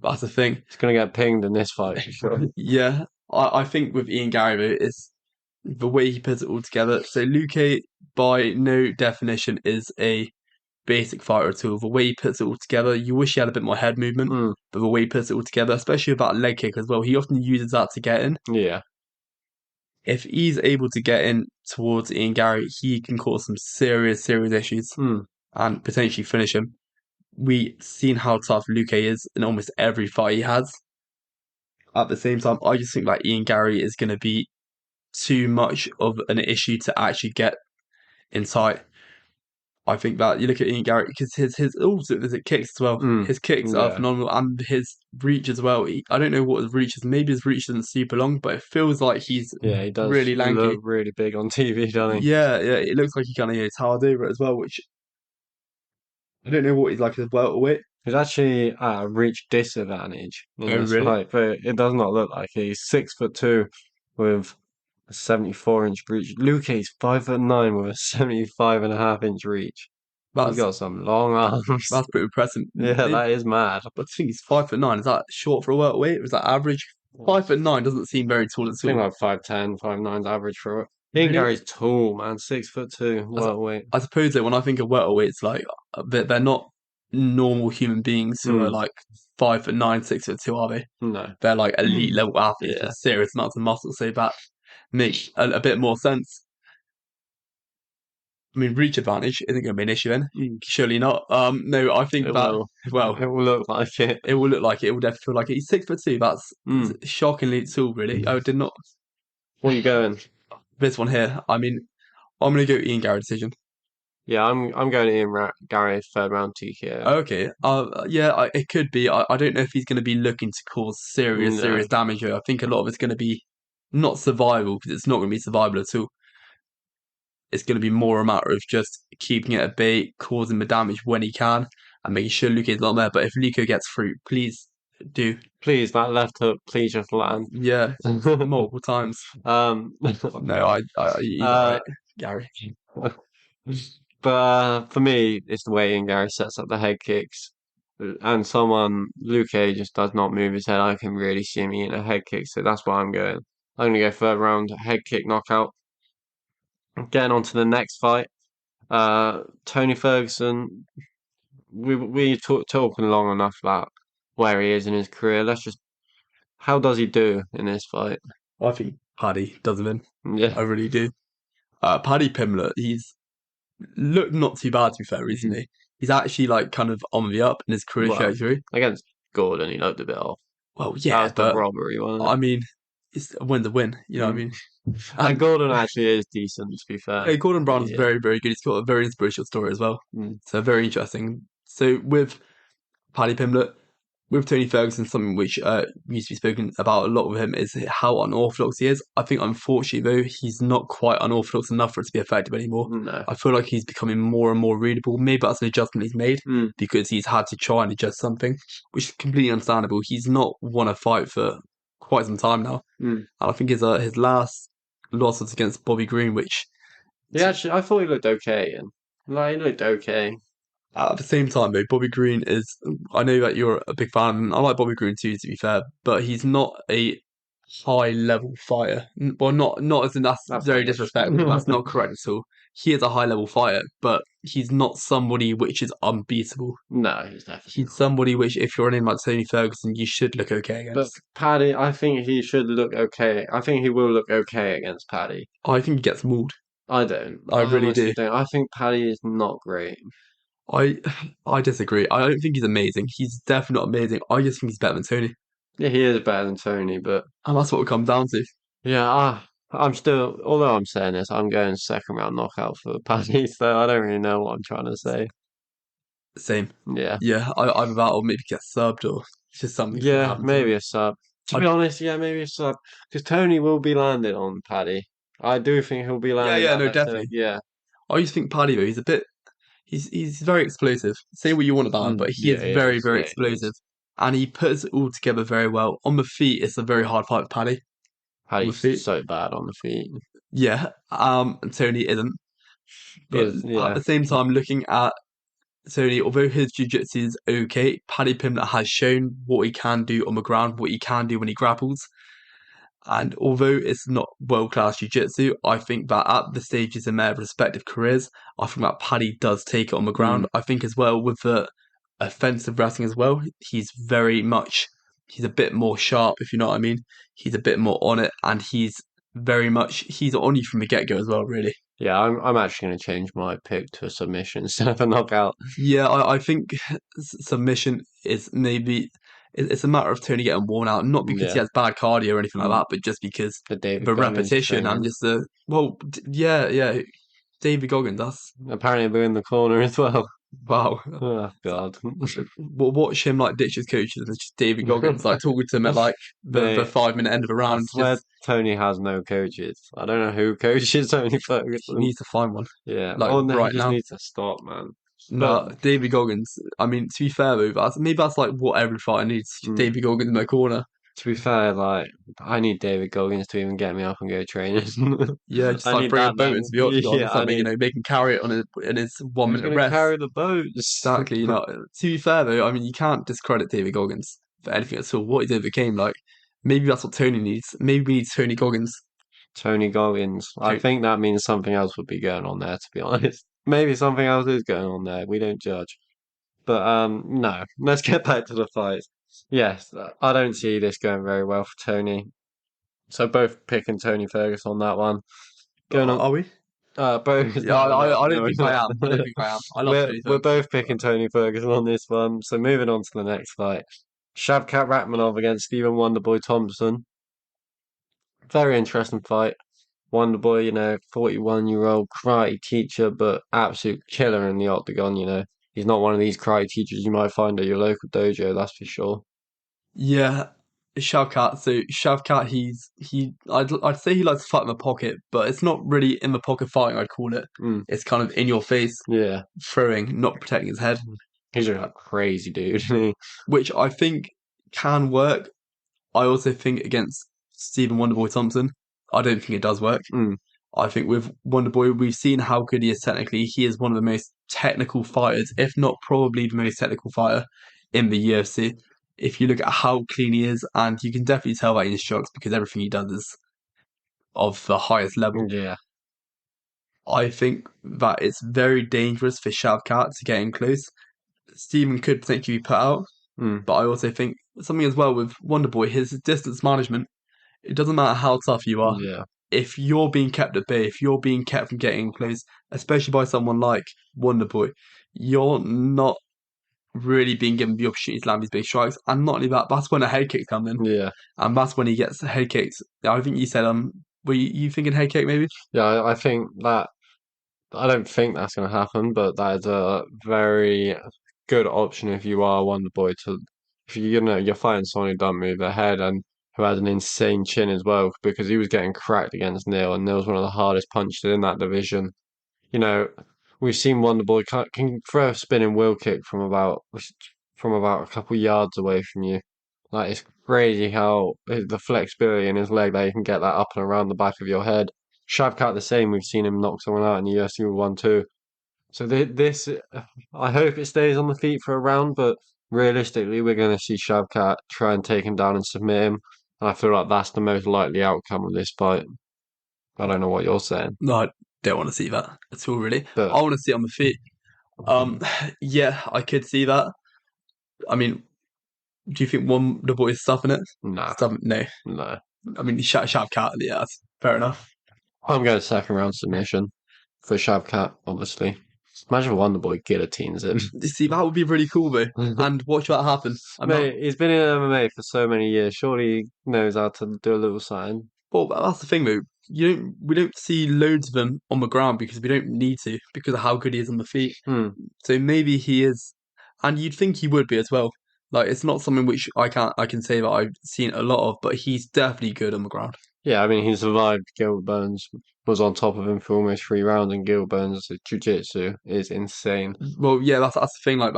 that's the thing. He's gonna get pinged in this fight for sure. Yeah, I think with Ian Gary, though, it's the way he puts it all together. So Luque, by no definition, is a basic fighter at all. The way he puts it all together, you wish he had a bit more head movement, Mm, but the way he puts it all together, especially with that leg kick as well, he often uses that to get in. yeah. If he's able to get in towards Ian Gary, he can cause some serious, serious issues Mm, and potentially finish him. We've seen how tough Luque is in almost every fight he has. At the same time, I just think that Ian Gary is going to be too much of an issue to actually get inside. I think that you look at Ian Garrett because his also there's kicks as well. mm, His kicks are yeah. phenomenal and his reach as well. I don't know what his reach is. Maybe his reach isn't super long, but it feels like he's Yeah, he does really lanky. look really big on TV, doesn't he? Yeah, yeah. It looks like he kind of towers over it as well, which I don't know what he's like as welterweight. He's actually at a reach disadvantage in Oh, this really? fight, but it does not look like it. He's 6'2" with a 74-inch reach. Luke's 5'9" with a 75.5-inch reach. He's That's got some long arms. that's pretty impressive. Yeah, that is mad. But I think he's 5'9". Is that short for a welterweight? Or is that average? I 5'9" doesn't seem very tall at think all. like 5'10", 5'9's average for it. Ian Really? Gary's tall, man. 6'2", I, s- welterweight. I suppose that when I think of welterweights, they're not normal human beings who are Mm, like 5'9", 6'2", are they? no. They're like elite level athletes Yeah. with serious amounts of muscle, so that makes a bit more sense. I mean, reach advantage isn't going to be an issue then. Surely not. No, I think It that will. well, It will look like it. it will look like it. It will definitely feel like it. He's 6'2". That's Mm. shockingly tall, really. I did not. Where you going? This one here. I mean, I'm going to go Ian Garrett decision. Yeah, I'm going to Gary third round TKO. Okay. Yeah, it could be. I don't know if he's going to be looking to cause serious, No. serious damage here. I think a lot of it's going to be not survival because it's not going to be survival at all. It's going to be more a matter of just keeping it at bay, causing the damage when he can, and making sure Luke is not there. But if Luke gets through, please do. Please, that left hook, please just land. Yeah, multiple times. Um, No, he's all uh, right, Gary. but for me, it's the way in Gary sets up the head kicks. And Luke just does not move his head. I can really see him eating a head kick, so that's why I'm going. I'm going to go third round, head kick knockout. Getting on to the next fight. Tony Ferguson, we talking long enough about where he is in his career. How does he do in this fight? I think Paddy does him in. Yeah. I really do. Paddy Pimblett, he's looked not too bad to be fair Mhm. recently. He's actually like kind of on the up in his career Well, trajectory. against Gordon, he looked a bit off. Well, That yeah, was the but robbery, wasn't I mean, it's a win's a win. You know what I it? mean? And And Gordon actually is decent, to be fair. yeah, Gordon Brown is Yeah. very, very good. He's got a very inspirational story as well. Mm. So very interesting. So with Paddy Pimblett, with Tony Ferguson, something which used to be spoken about a lot with him is how unorthodox he is. I think, unfortunately, though, he's not quite unorthodox enough for it to be effective anymore. No. I feel like he's becoming more and more readable. Maybe that's an adjustment he's made Mm. because he's had to try and adjust something, which is completely understandable. He's not won a fight for quite some time now, Mm. and I think his last loss was against Bobby Green, which I thought he looked okay, and like he looked okay. at the same time, though, Bobby Green is. I know that you're a big fan, and I like Bobby Green too, to be fair, but he's not a high level fighter. Well, not as in that's That's very harsh. disrespectful. That's not correct at all. He is a high level fighter, but he's not somebody which is unbeatable. No, he's definitely He's not. somebody which, if you're a name like Tony Ferguson, you should look okay But against. Paddy, I think he should look okay. I think he will look okay against Paddy. I think he gets mauled. I don't. I I really honestly do. don't. I think Paddy is not great. I I disagree. I don't think he's amazing. He's definitely not amazing. I just think he's better than Tony, Yeah, he is better than Tony, but and that's what it comes down to. yeah, I'm still. Although I'm saying this, I'm going second round knockout for Paddy, so I don't really know what I'm trying to say. Same. Yeah, Yeah, either that or maybe get subbed or just something's gonna yeah, happen to him. maybe a sub. To be I honest, yeah, maybe a sub because Tony will be landing on Paddy. I do think he'll be yeah, landing yeah, that no, left hook. definitely. Yeah, I used to think Paddy though, he's very explosive. Say what you want about him, but he yeah, is very, it very is. explosive. And he puts it all together very well. On the feet, it's a very hard fight with Paddy. On the Paddy's feet. so bad on the feet. Yeah. And Tony isn't. He But is, at yeah. the same time, looking at Tony, although his jiu-jitsu is okay, Paddy Pimblett has shown what he can do on the ground, what he can do when he grapples. And although it's not world class jiu-jitsu, I think that at the stages in their respective careers, I think that Paddy does take it on the Mm. ground. I think as well with the offensive wrestling as well, he's a bit more sharp, if you know what I mean. He's a bit more on it, and he's on you from the get go as well, really. Yeah, I'm actually going to change my pick to a submission instead of a knockout. Yeah, I think submission is maybe it's a matter of Tony getting worn out, not because he Yeah, has bad cardio or anything like mm. that, but just because The David the Goggins repetition and training. just the well, yeah, yeah. David Goggins, that's Apparently, we're in the corner as well. wow. Oh So, God, we'll watch him like ditch his coaches and it's just David Goggins like talking to him at like the mate. 5 minute end of the I round. swear Just Tony has no coaches. I don't know who coaches Tony he Ferguson. needs to find one Yeah. like Oh no, he right just now. needs to stop, man. But No, David Goggins. I mean, to be fair though, maybe that's like what every fighter needs. mm, David Goggins in their corner. to be fair, like I need David Goggins to even get me up and go training. Yeah, just I like need bring a that boat level. into the octagon or Yeah, I something. need. Make him carry it on his one Who's minute gonna rest. carry the boats? Exactly. To be fair though, I mean, you can't discredit David Goggins for anything at all. What he overcame, like maybe that's what Tony needs. Maybe we need Tony Goggins. Tony Goggins. I Tony. think that means something else would be going on there, to be honest. Maybe something else is going on there. We don't judge. But no. Let's get back to the fights. Yes, I don't see this going very well for Tony. So both picking Tony Ferguson on that one. Going on Are we? both Yeah, no, we're not. I No, don't we're think I not. am. I don't think I am. I love Tony We're Ferguson. both picking Tony Ferguson on this one. So moving on to the next fight. Shavkat Rakhmonov against Stephen Wonderboy Thompson. Very interesting fight. Wonderboy, 41-year-old karate teacher, but absolute killer in the octagon. He's not one of these karate teachers you might find at your local dojo, that's for sure. Yeah, Shavkat. So Shavkat, I'd say he likes to fight in the pocket, but it's not really in the pocket fighting. I'd call it. Mm, It's kind of in your face, yeah, throwing, not protecting his head, he's uh, a crazy dude. isn't he? which I think can work. I also think against Stephen Wonderboy Thompson, I don't think it does work. Mm, I think with Wonderboy, we've seen how good he is technically. He is one of the most technical fighters, if not probably the most technical fighter in the UFC. If you look at how clean he is, and you can definitely tell that he instructs because everything he does is of the highest level. yeah, I think that it's very dangerous for Shavkat to get in close. Stephen could potentially be put out, mm, but I also think something as well with Wonderboy, his distance management. It doesn't matter how tough you are. yeah, If you're being kept at bay, if you're being kept from getting close, especially by someone like Wonderboy, you're not really being given the opportunity to land these big strikes. And not only that, that's when a head kick comes in, yeah. and that's when he gets head kicks. I think you said, were you thinking head kick maybe? Yeah, I think that, I don't think that's going to happen, but that is a very good option if you are Wonderboy to if you're fighting someone who doesn't move their head and who has an insane chin as well, because he was getting cracked against Neil, and Neil's one of the hardest punchers in that division. You know, we've seen Wonderboy can throw a spinning wheel kick from about a couple yards away from you. Like it's crazy how the flexibility in his leg that he can get that up and around the back of your head. Shavkat the same. We've seen him knock someone out in the UFC with 1-2. So this, I hope it stays on the feet for a round, but realistically, we're going to see Shavkat try and take him down and submit him. And I feel like that's the most likely outcome of this fight. I don't know what you're saying, No, I don't want to see that at all, really. but I want to see it on the feet. Yeah, I could see that. I mean, do you think one the boy is stuffing it? nah, Stuffing? No. no. I mean, shout cat. Yeah, that's fair enough. I'm going second round submission for Shavkat, obviously. Imagine if Wonderboy guillotines him. You see, that would be really cool, though. And watch that happen. I'm not. Mate, he's been in MMA for so many years. Surely he knows how to do a little sign. Well, that's the thing, though. We don't see loads of them on the ground because we don't need to because of how good he is on the feet. Hmm. So maybe he is, and you'd think he would be as well. Like it's not something which I can say that I've seen a lot of, but he's definitely good on the ground. Yeah, I mean, he survived. Gilbert Burns was on top of him for almost 3 rounds, and Gilbert Burns' jiu-jitsu is insane. Well, yeah, that's the thing. Like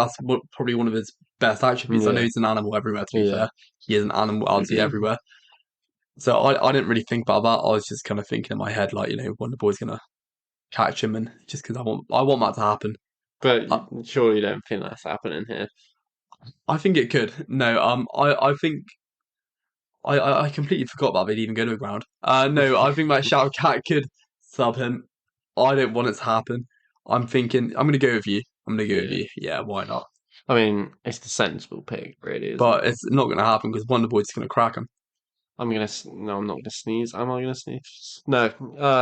probably one of his best attributes. I know Yeah, he's an animal everywhere. To be yeah. fair, he is an animal absolutely everywhere. So I didn't really think about that. I was just kind of thinking in my head, like when the boy's gonna catch him, and just because I want that to happen. But I, surely you don't think that's happening here. I think it could. No, I think I completely forgot about it even go to the ground. No, I think that Shao Cat could sub him. I don't want it to happen. I'm thinking I'm gonna go with you. I'm gonna go with Yeah. you. Yeah, why not? I mean, it's the sensible pick, really, isn't But it? it's not gonna happen because Wonder Boy's gonna crack him. No, I'm not gonna sneeze. Am I gonna sneeze? No.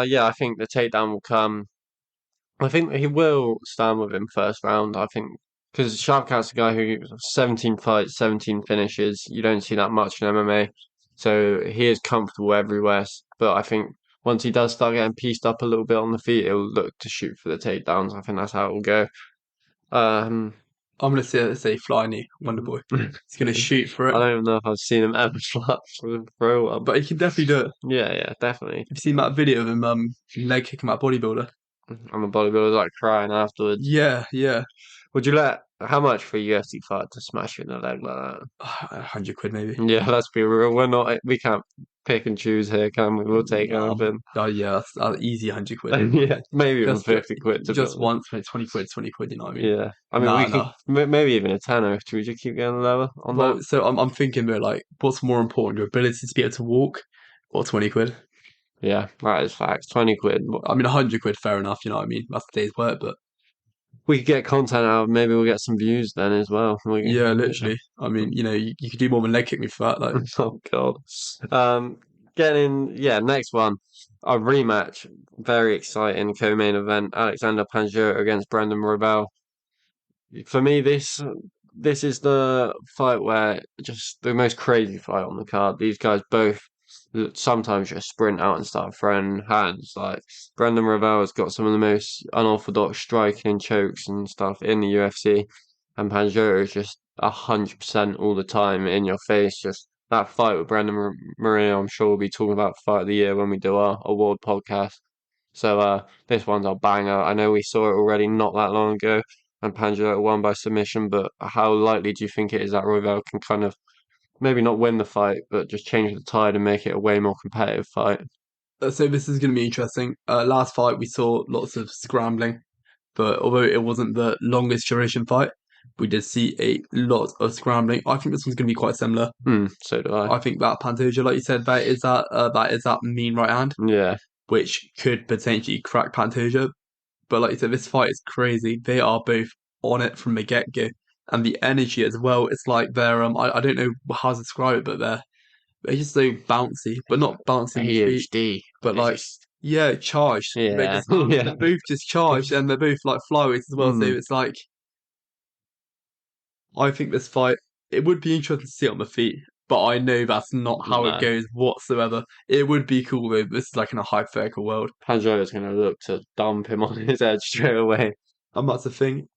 Yeah, I think the takedown will come. I think he will stand with him first round. I think because Shavkat's a guy who 17 fights, 17 finishes. You don't see that much in MMA, so he is comfortable everywhere. But I think once he does start getting pieced up a little bit on the feet, he'll look to shoot for the takedowns. I think that's how it will go. Um, I'm gonna say fly knee, Wonder Boy. He's gonna shoot for I it, don't even know if I've seen him ever slap for a throw up. but he can definitely do it. Yeah, yeah, definitely. Have you seen that video of him leg kicking that bodybuilder? I'm a bodybuilder, like crying afterwards. Yeah, yeah. Would you let how much for a UFC fight to smash you in the leg like that? £100 maybe. Yeah, let's be real. We can't pick and choose here, can we? We'll take anything. Oh yeah, that's easy £100. Yeah, maybe even Just 50 quid to be just honest. once, mate, 20 quid, 20 quid. You know what I mean? Yeah, I mean we Nah, can nah. maybe even a tenner. Should we just keep going lower on that? Well, so I'm thinking though, like, what's more important, your ability to be able to walk, or 20 quid? Yeah, that is facts. 20 quid. I mean, £100, fair enough. You know what I mean? That's a day's work, but We could get content out. Maybe we'll get some views then as well. yeah, literally. I mean, you could do more than leg kick me for that. Like, Oh God. Um, yeah, next one. A rematch. Very exciting co-main event. Alexander Panjot against Brandon Royval. For me, this is the fight where just the most crazy fight on the card. These guys both sometimes just sprint out and start throwing hands. Like Brandon Royval has got some of the most unorthodox striking and chokes and stuff in the UFC, and Panjot is just 100% all the time in your face. Just that fight with Brandon Moreno, I'm sure we'll be talking about fight of the year when we do our award podcast. So this one's a banger. I know we saw it already not that long ago, and Panjot won by submission. But how likely do you think it is that Royval can kind of maybe not win the fight, but just change the tide and make it a way more competitive fight? so this is going to be interesting. Last fight we saw lots of scrambling, but although it wasn't the longest duration fight, we did see a lot of scrambling. I think this one's going to be quite similar. So do I. I think that Pantoja, like you said, that is that mean right hand, Yeah, which could potentially crack Pantoja. But like you said, this fight is crazy. They are both on it from the get go, and the energy as well. It's like they're I don't know how to describe it, but they're just so bouncy, but not bouncy in the feet, ADHD. but It's like just yeah, charged. They yeah, just yeah. they're both just charged, and they're both like flyweights as well. So Mm, it's like I think this fight it would be interesting to see it on the feet, but I know that's not how it no. goes whatsoever. It would be cool though. This is like in a hypothetical world, Panjot is going to look to dump him on his edge straight away. and that's the thing.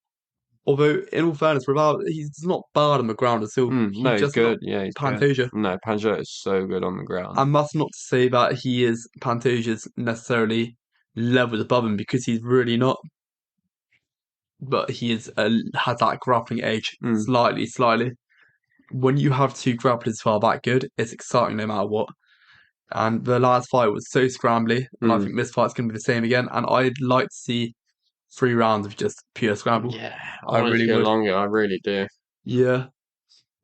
Although, in all fairness, Raval, he's not bad on the ground at all. No, He's he's just not good. Yeah, he's good. Pantoja. No, Pangea is so good on the ground. And that's not to say that he is Pantoja's necessarily levels above him because he's really not. But he is has that grappling edge Mm, slightly. When you have two grapplers who are that good, it's exciting no matter what. And the last fight was so scrambly, and I mm. think this fight's going to be the same again. And I'd like to see 3 rounds of just pure scramble. Yeah, I I want it to really go would. longer. I really do. Yeah,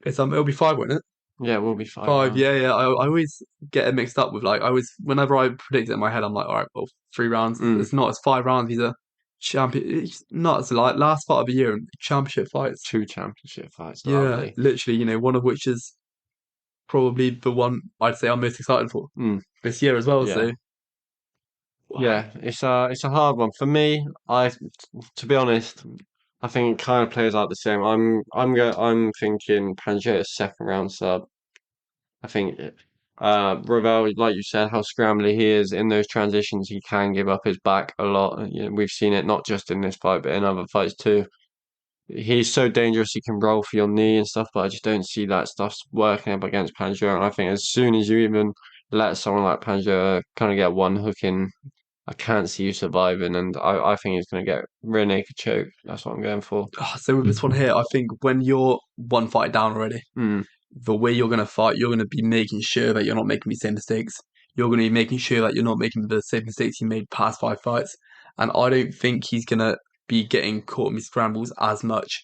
it'll be five, won't it? Yeah, we'll be 5. $5. Yeah. I always get it mixed up with like I always whenever I predict it in my head, I'm like, all right, well, 3 rounds. Mm, It's not. It's 5 rounds. He's a champion. It's nuts. Like last fight of the year, and championship fights. 2 championship fights. Yeah, Lovely. literally. One of which is probably the one I'd say I'm most excited for Mm, this year as well. yeah. So, Yeah, it's a hard one for me. To be honest, I think it kind of plays out the same. I'm thinking Pangea's second round sub. I think Ravel, like you said, how scrambly he is in those transitions, he can give up his back a lot. You know, we've seen it not just in this fight, but in other fights too. He's so dangerous, he can roll for your knee and stuff, but I just don't see that stuff working up against Pangea. And I think as soon as you even let someone like Pangea kind of get one hook in, I can't see you surviving, and I think he's going to get rear naked choke. That's what I'm going for. so with this one here, I think when you're one fight down already, Mm, the way you're going to fight, you're going to be making sure that you're not making the same mistakes. You're going to be making sure that you're not making the same mistakes you made past 5 fights. And I don't think he's going to be getting caught in these scrambles as much.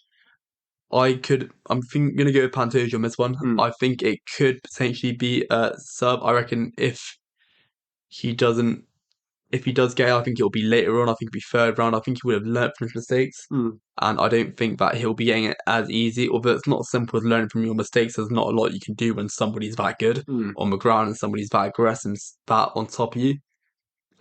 I'm going to go with Pantoja on this one. mm, I think it could potentially be a sub. I reckon he doesn't, if he does get it, I think it'll be later on. I think it'll be third round. I think he would have learned from his mistakes. mm, And I don't think that he'll be getting it as easy. Although it's not as simple as learning from your mistakes. There's not a lot you can do when somebody's that good mm. on the ground and somebody's that aggressive and that on top of you.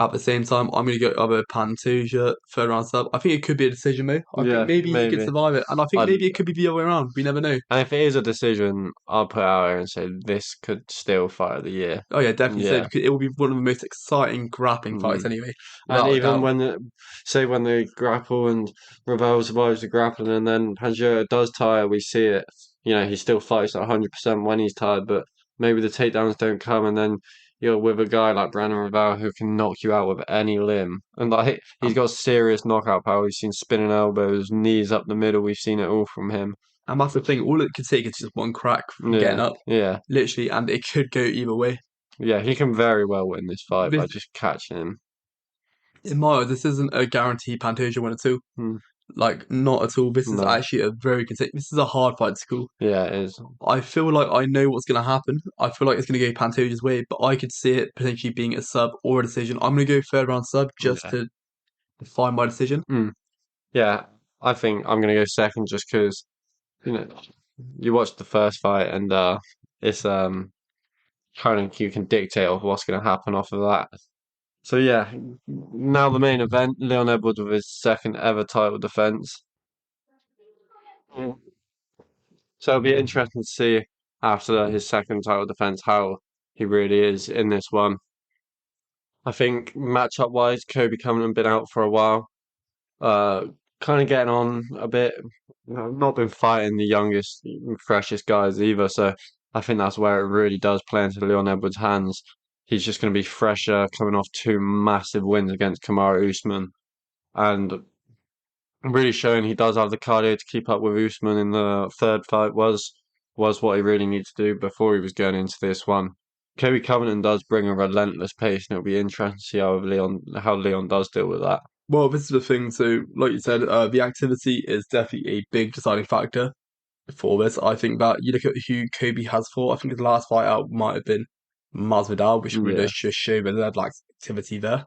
At the same time, I'm going to go other Pantoja third round sub. I think it could be a decision, though. I think Yeah, maybe he could maybe. survive it. And I think I'd, maybe it could be the other way around. We never know. and if it is a decision, I'll put it out there and say this could still fight of the year. Oh, yeah, definitely so Yeah. because it will be one of the most exciting grappling fights Mm. anyway, And without a even doubt. when say when they grapple and Ravel survives the grappling and then Pangea does tire, we see it. You know, he still fights at 100% when he's tired, but maybe the takedowns don't come, and then you're with a guy like Brandon Ravel who can knock you out with any limb. And like he's Um, got serious knockout power. We've seen spinning elbows, knees up the middle. We've seen it all from him. and that's the thing. All it could take is just one crack from getting Yeah, up, yeah, literally, and it could go either way. yeah. He can very well win this fight by This, just catching him. in my eyes, this isn't a guaranteed Pantoja win at all. Hmm. Like, not at all. This is No, actually a very this is a hard fight to call. yeah, it is. I feel like I know what's going to happen. I feel like it's going to go Pantoja's way, but I could see it potentially being a sub or a decision. I'm going to go third round sub just Yeah. to define my decision. Hmm. Yeah, I think I'm gonna go second just because you know you watched the first fight and it's kind of you can dictate of what's gonna happen off of that. So yeah, now the main event, Leon Edwards with his second ever title defense. Mm. So it'll be interesting to see after his second title defense how he really is in this one. I think matchup wise, Kobe Covington been out for a while. Uh, kind of getting on a bit. Not been fighting the youngest, freshest guys either. So I think that's where it really does play into Leon Edwards' hands. He's just going to be fresher, coming off 2 massive wins against Kamaru Usman, and really showing he does have the cardio to keep up with Usman in the third fight was what he really needed to do before he was going into this one. Kobe Covington does bring a relentless pace, and it'll be interesting to see how Leon does deal with that. Well, this is the thing. So, like you said, the activity is definitely a big deciding factor for this. I think that you look at who Kobe has fought. I think his last fight out might have been Masvidal, which really Yeah. does just show that there's like activity there.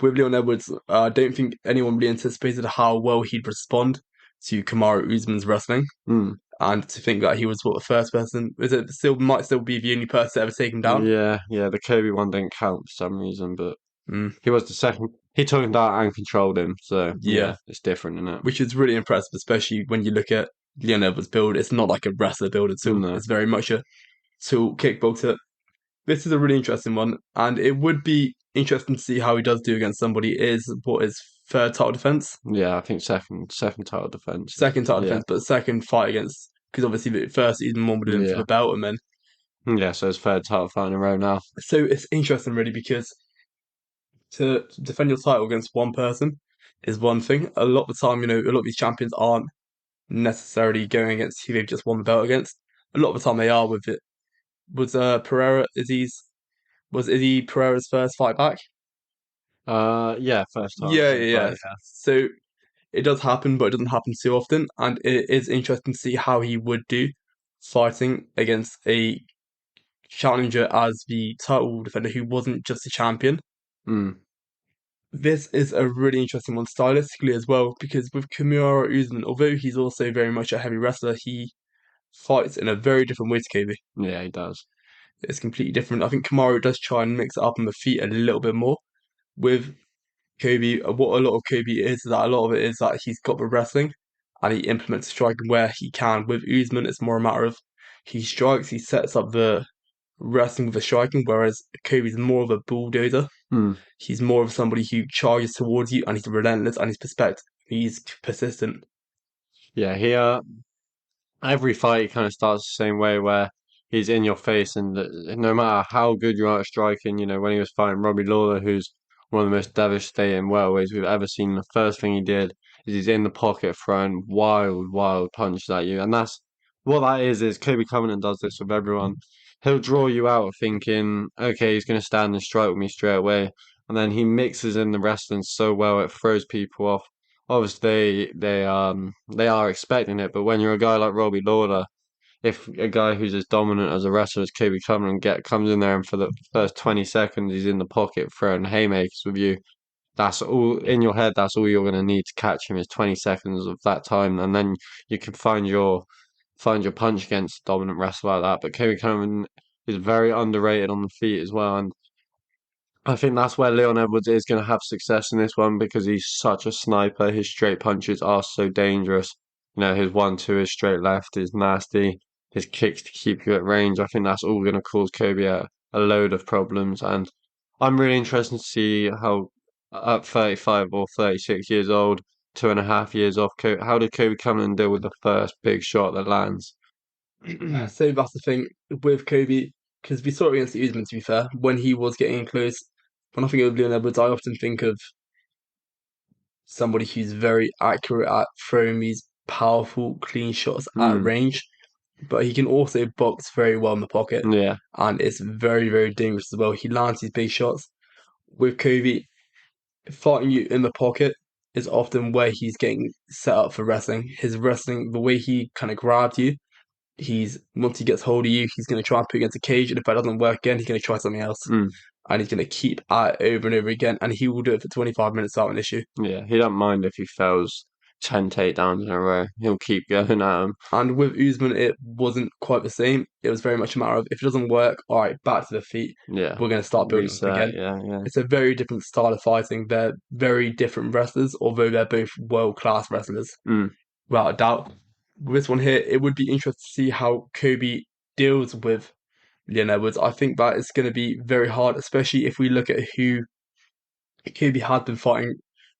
With Leon Edwards, I don't think anyone really anticipated how well he'd respond to Kamaru Usman's wrestling, Mm. and to think that he was what the first person is it still might still be the only person to ever take him down. Yeah. The Kobe one didn't count for some reason, but Mm, he was the second. He took him down and controlled him. So yeah, yeah, it's different, isn't it? which is really impressive, especially when you look at Leon Edwards' build. It's not like a wrestler build at all. No. It's very much a tool kickboxer. This is a really interesting one, and it would be interesting to see how he does do against somebody. It is what his third title defense, Yeah, I think second title defense. second title Yeah, defense, but second fight against because obviously the first Usman one would have been for yeah, the belt, and then yeah. So it's third title fight in a row now. so it's interesting really because to defend your title against one person is one thing. A lot of the time, a lot of these champions aren't necessarily going against who they've just won the belt against. A lot of the time they are with it. Was Pereira Izzy Pereira's first fight back? Yeah, first time Yeah, first yeah, fight. yeah. So it does happen, but it doesn't happen too often, and it is interesting to see how he would do fighting against a challenger as the title defender who wasn't just a champion. Yeah. Mm. This is a really interesting one stylistically as well, because with Kamaru Usman, although he's also very much a heavy wrestler, he fights in a very different way to Kobe. Yeah, he does. It's completely different. I think Kamaru does try and mix it up on the feet a little bit more. With Kobe, what a lot of Kobe is that a lot of it is that he's got the wrestling and he implements striking where he can. With Usman, it's more a matter of he strikes, he sets up the wrestling with the striking, whereas Kobe's more of a bulldozer. Mm. He's more of somebody who charges towards you and he's relentless and he's perspective. He's persistent. Yeah, every fight he kind of starts the same way where he's in your face and no matter how good you are at striking, when he was fighting Robbie Lawler, who's one of the most devastating welterweights we've ever seen, the first thing he did is he's in the pocket throwing wild, wild punches at you. And that's what that is Kobe Covington does this with everyone. He'll draw you out thinking, okay, he's going to stand and strike with me straight away. And then he mixes in the wrestling so well it throws people off. Obviously, they are expecting it, but when you're a guy like Robbie Lawler, if a guy who's as dominant as a wrestler as Kobe Cameron comes in there and for the first 20 seconds he's in the pocket throwing haymakers with you, that's all in your head. That's all you're going to need to catch him is 20 seconds of that time, and then you can find your punch against a dominant wrestler like that. But Kobe Cameron is very underrated on the feet as well, and I think that's where Leon Edwards is going to have success in this one because he's such a sniper. His straight punches are so dangerous. His 1-2, his straight left is nasty. His kicks to keep you at range. I think that's all going to cause Kobe a load of problems. And I'm really interested to see how, at 35 or 36 years old, 2.5 years off, how did Kobe come and deal with the first big shot that lands? So that's the thing with Kobe, because we saw it against Usman, to be fair, when he was getting close. When I think of Leon Edwards, I often think of somebody who's very accurate at throwing these powerful, clean shots at Mm, range, but he can also box very well in the pocket, yeah. and it's very, very dangerous as well. He lands these big shots. With Kobe, fighting you in the pocket is often where he's getting set up for wrestling. His wrestling, the way he kind of grabs you, he's once he gets hold of you, he's going to try and put you against a cage, and if that doesn't work again, he's going to try something else, Mm. and he's going to keep at it over and over again, and he will do it for 25 minutes without an issue. Yeah, he don't mind if he fails 10 takedowns in a row. He'll keep going at him. And with Usman, it wasn't quite the same. It was very much a matter of if it doesn't work, all right, back to the feet. Yeah. We're going to start building up Reset. again. Yeah, yeah. It's a very different style of fighting. They're very different wrestlers, although they're both world class wrestlers, Mm. without a doubt. With this one here, it would be interesting to see how Kobe deals with Leon Edwards. I think that is going to be very hard, especially if we look at who Kobe has been fighting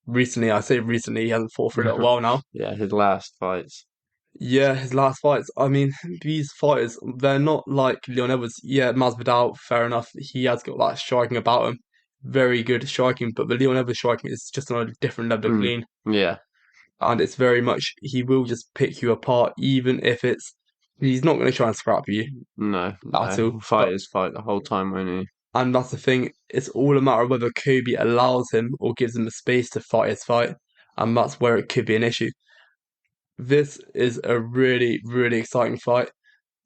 recently. I say recently, he hasn't fought for a little while now. Yeah, his last fights. Yeah, his last fights. I mean, these fighters, they're not like Leon Edwards. Yeah, Masvidal, fair enough. He has got that striking about him. Very good striking, but the Leon Edwards striking is just on a different level of Mm. clean. Yeah. And it's very much, he will just pick you apart, even if he's not going to try and scrap you No, at no. all. He'll fight his fight the whole time, won't he? And that's the thing, it's all a matter of whether Kobe allows him or gives him the space to fight his fight. And that's where it could be an issue. This is a really, really exciting fight.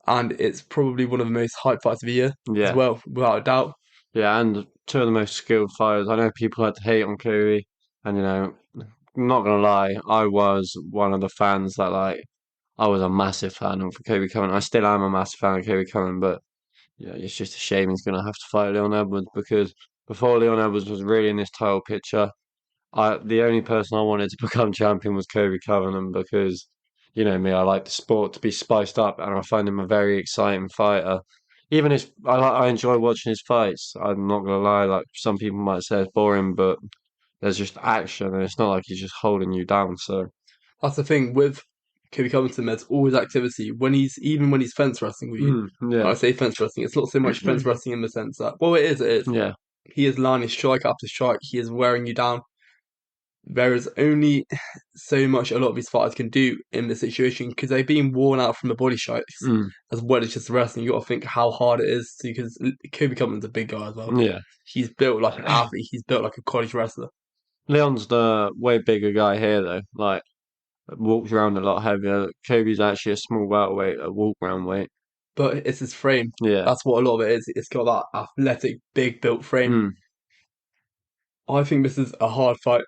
And it's probably one of the most hyped fights of the year as Yeah. well, without a doubt. Yeah, and two of the most skilled fighters. I know people like to hate on Kobe, and I'm not gonna lie, I was one of the fans that I was a massive fan of Kobe Covington. I still am a massive fan of Kobe Covington, but yeah, it's just a shame he's gonna have to fight Leon Edwards because before Leon Edwards was really in this title picture, the only person I wanted to become champion was Kobe Covington because you know me, I like the sport to be spiced up, and I find him a very exciting fighter. Even I enjoy watching his fights. I'm not gonna lie, like some people might say it's boring, but there's just action, and it's not like he's just holding you down. So, That's the thing with Kobe Covington. There's always activity when he's fence wrestling with you. When yeah, I say fence wrestling, it's not so much fence wrestling in the sense that well, it is. It is. yeah, He is landing strike after strike. He is wearing you down. There is only so much a lot of these fighters can do in this situation because they're being worn out from the body shots mm, as well as just wrestling. You got to think how hard it is because Kobe Covington's a big guy as well. yeah. He's built like an athlete. He's built like a college wrestler. Leon's the way bigger guy here, though. Like, walks around a lot heavier. Kobe's actually a small welterweight, a walk around weight. But it's his frame. Yeah. That's what a lot of it is. It's got that athletic, big built frame. Mm, I think this is a hard fight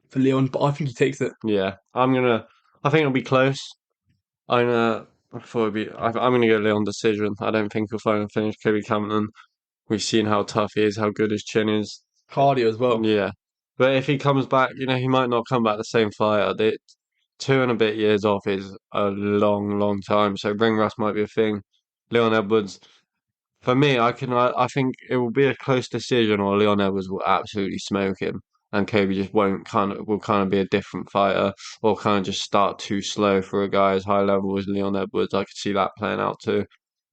for Leon, but I think he takes it. yeah. I think it'll be close. I'm gonna, I'm gonna go Leon decision. I don't think he'll finally finish Kobe Campbell. We've seen how tough he is, how good his chin is. Cardio as well. Yeah. But if he comes back, he might not come back the same fighter. 2 and a bit years off is a long, long time. So ring rust might be a thing. Leon Edwards, for me, I think it will be a close decision, or Leon Edwards will absolutely smoke him, and Kobe just won't will kind of be a different fighter, or kind of just start too slow for a guy as high level as Leon Edwards. I could see that playing out too.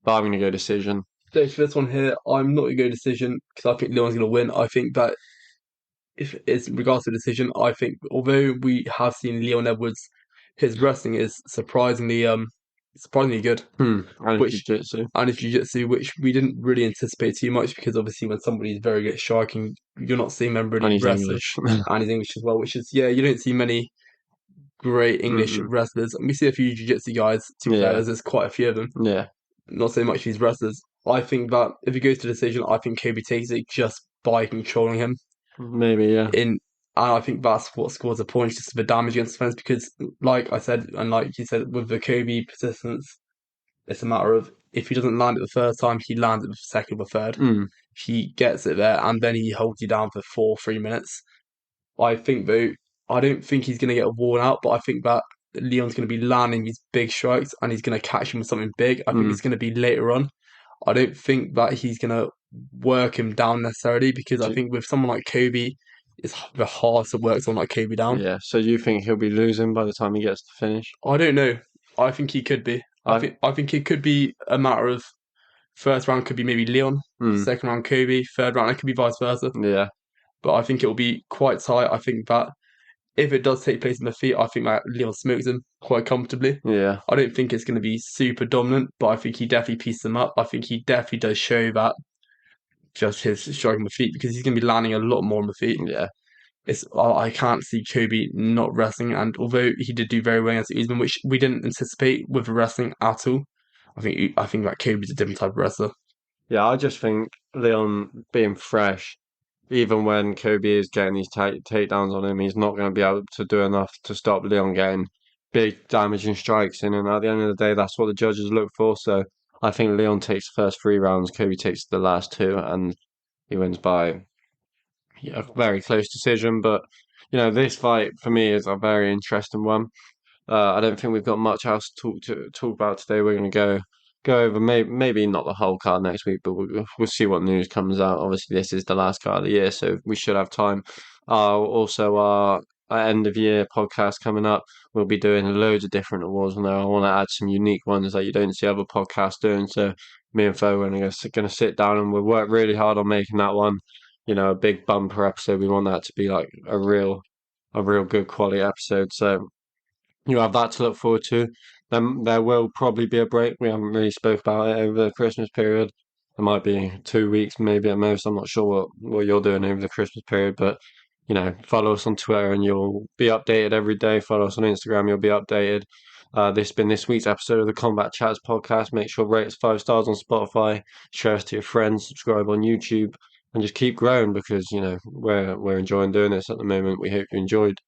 But I'm gonna go decision. So for this one here, I'm not going to go decision because I think Leon's going to win. I think that if it's in regards to decision, I think although we have seen Leon Edwards, his wrestling is surprisingly good. And Which jiu-jitsu, and his jiu-jitsu, which we didn't really anticipate too much because obviously when somebody's very good at striking, you're not seeing them and really he's wrestle. English. And he's English as well, which is yeah, you don't see many great English Mm-mm. wrestlers. And we see a few jiu-jitsu guys, to be fair, Yeah, there's quite a few of them. yeah, Not so much these wrestlers. I think that if he goes to decision, I think Kobe takes it just by controlling him maybe, yeah. in and I think that's what scores the points, just the damage against defense. Because, like I said, and like you said, with the Kobe persistence, it's a matter of if he doesn't land it the first time, he lands it the second or third. Mm, He gets it there, and then he holds you down for 3 minutes. I think though, I don't think he's going to get worn out, but I think that Leon's going to be landing these big strikes, and he's going to catch him with something big. I think mm. it's going to be later on. I don't think that he's going to work him down necessarily because I Do- think with someone like Kobe, it's the hard to work someone like Kobe down. yeah. So you think he'll be losing by the time he gets to finish? I don't know. I think he could be. I, I think it could be a matter of first round could be maybe Leon, mm, second round Kobe, third round it could be vice versa. yeah, But I think it will be quite tight. I think that if it does take place in the feet, I think that Leon smokes him quite comfortably. yeah, I don't think it's going to be super dominant, but I think he definitely pieces them up. I think he definitely does show that just his striking the feet because he's going to be landing a lot more on the feet. yeah, I can't see Kobe not wrestling, and although he did do very well against Usman, which we didn't anticipate with wrestling at all, I think that Kobe's a different type of wrestler. yeah. I just think Leon being fresh, even when Kobe is getting these takedowns on him, he's not going to be able to do enough to stop Leon getting big damaging strikes in. And at the end of the day, that's what the judges look for. So I think Leon takes the first 3 rounds, Kobe takes the last two, and he wins by a very close decision. But this fight for me is a very interesting one. I don't think we've got much else to talk about today. We're going to go over maybe not the whole card next week, but we'll see what news comes out. Obviously, this is the last card of the year, so we should have time. Also, our end of year podcast coming up. We'll be doing loads of different awards on there. I want to add some unique ones that you don't see other podcasts doing. So me and Fo are going to sit down and we'll work really hard on making that one. A big bumper episode. We want that to be like a real good quality episode. So you have that to look forward to. Then there will probably be a break. We haven't really spoke about it over the Christmas period. There might be 2 weeks, maybe at most. I'm not sure what you're doing over the Christmas period, but follow us on Twitter and you'll be updated every day. Follow us on Instagram, you'll be updated. This has been this week's episode of the Combat Chats podcast. Make sure rate us 5 stars on Spotify, share us to your friends, subscribe on YouTube, and just keep growing because we're enjoying doing this at the moment. We hope you enjoyed.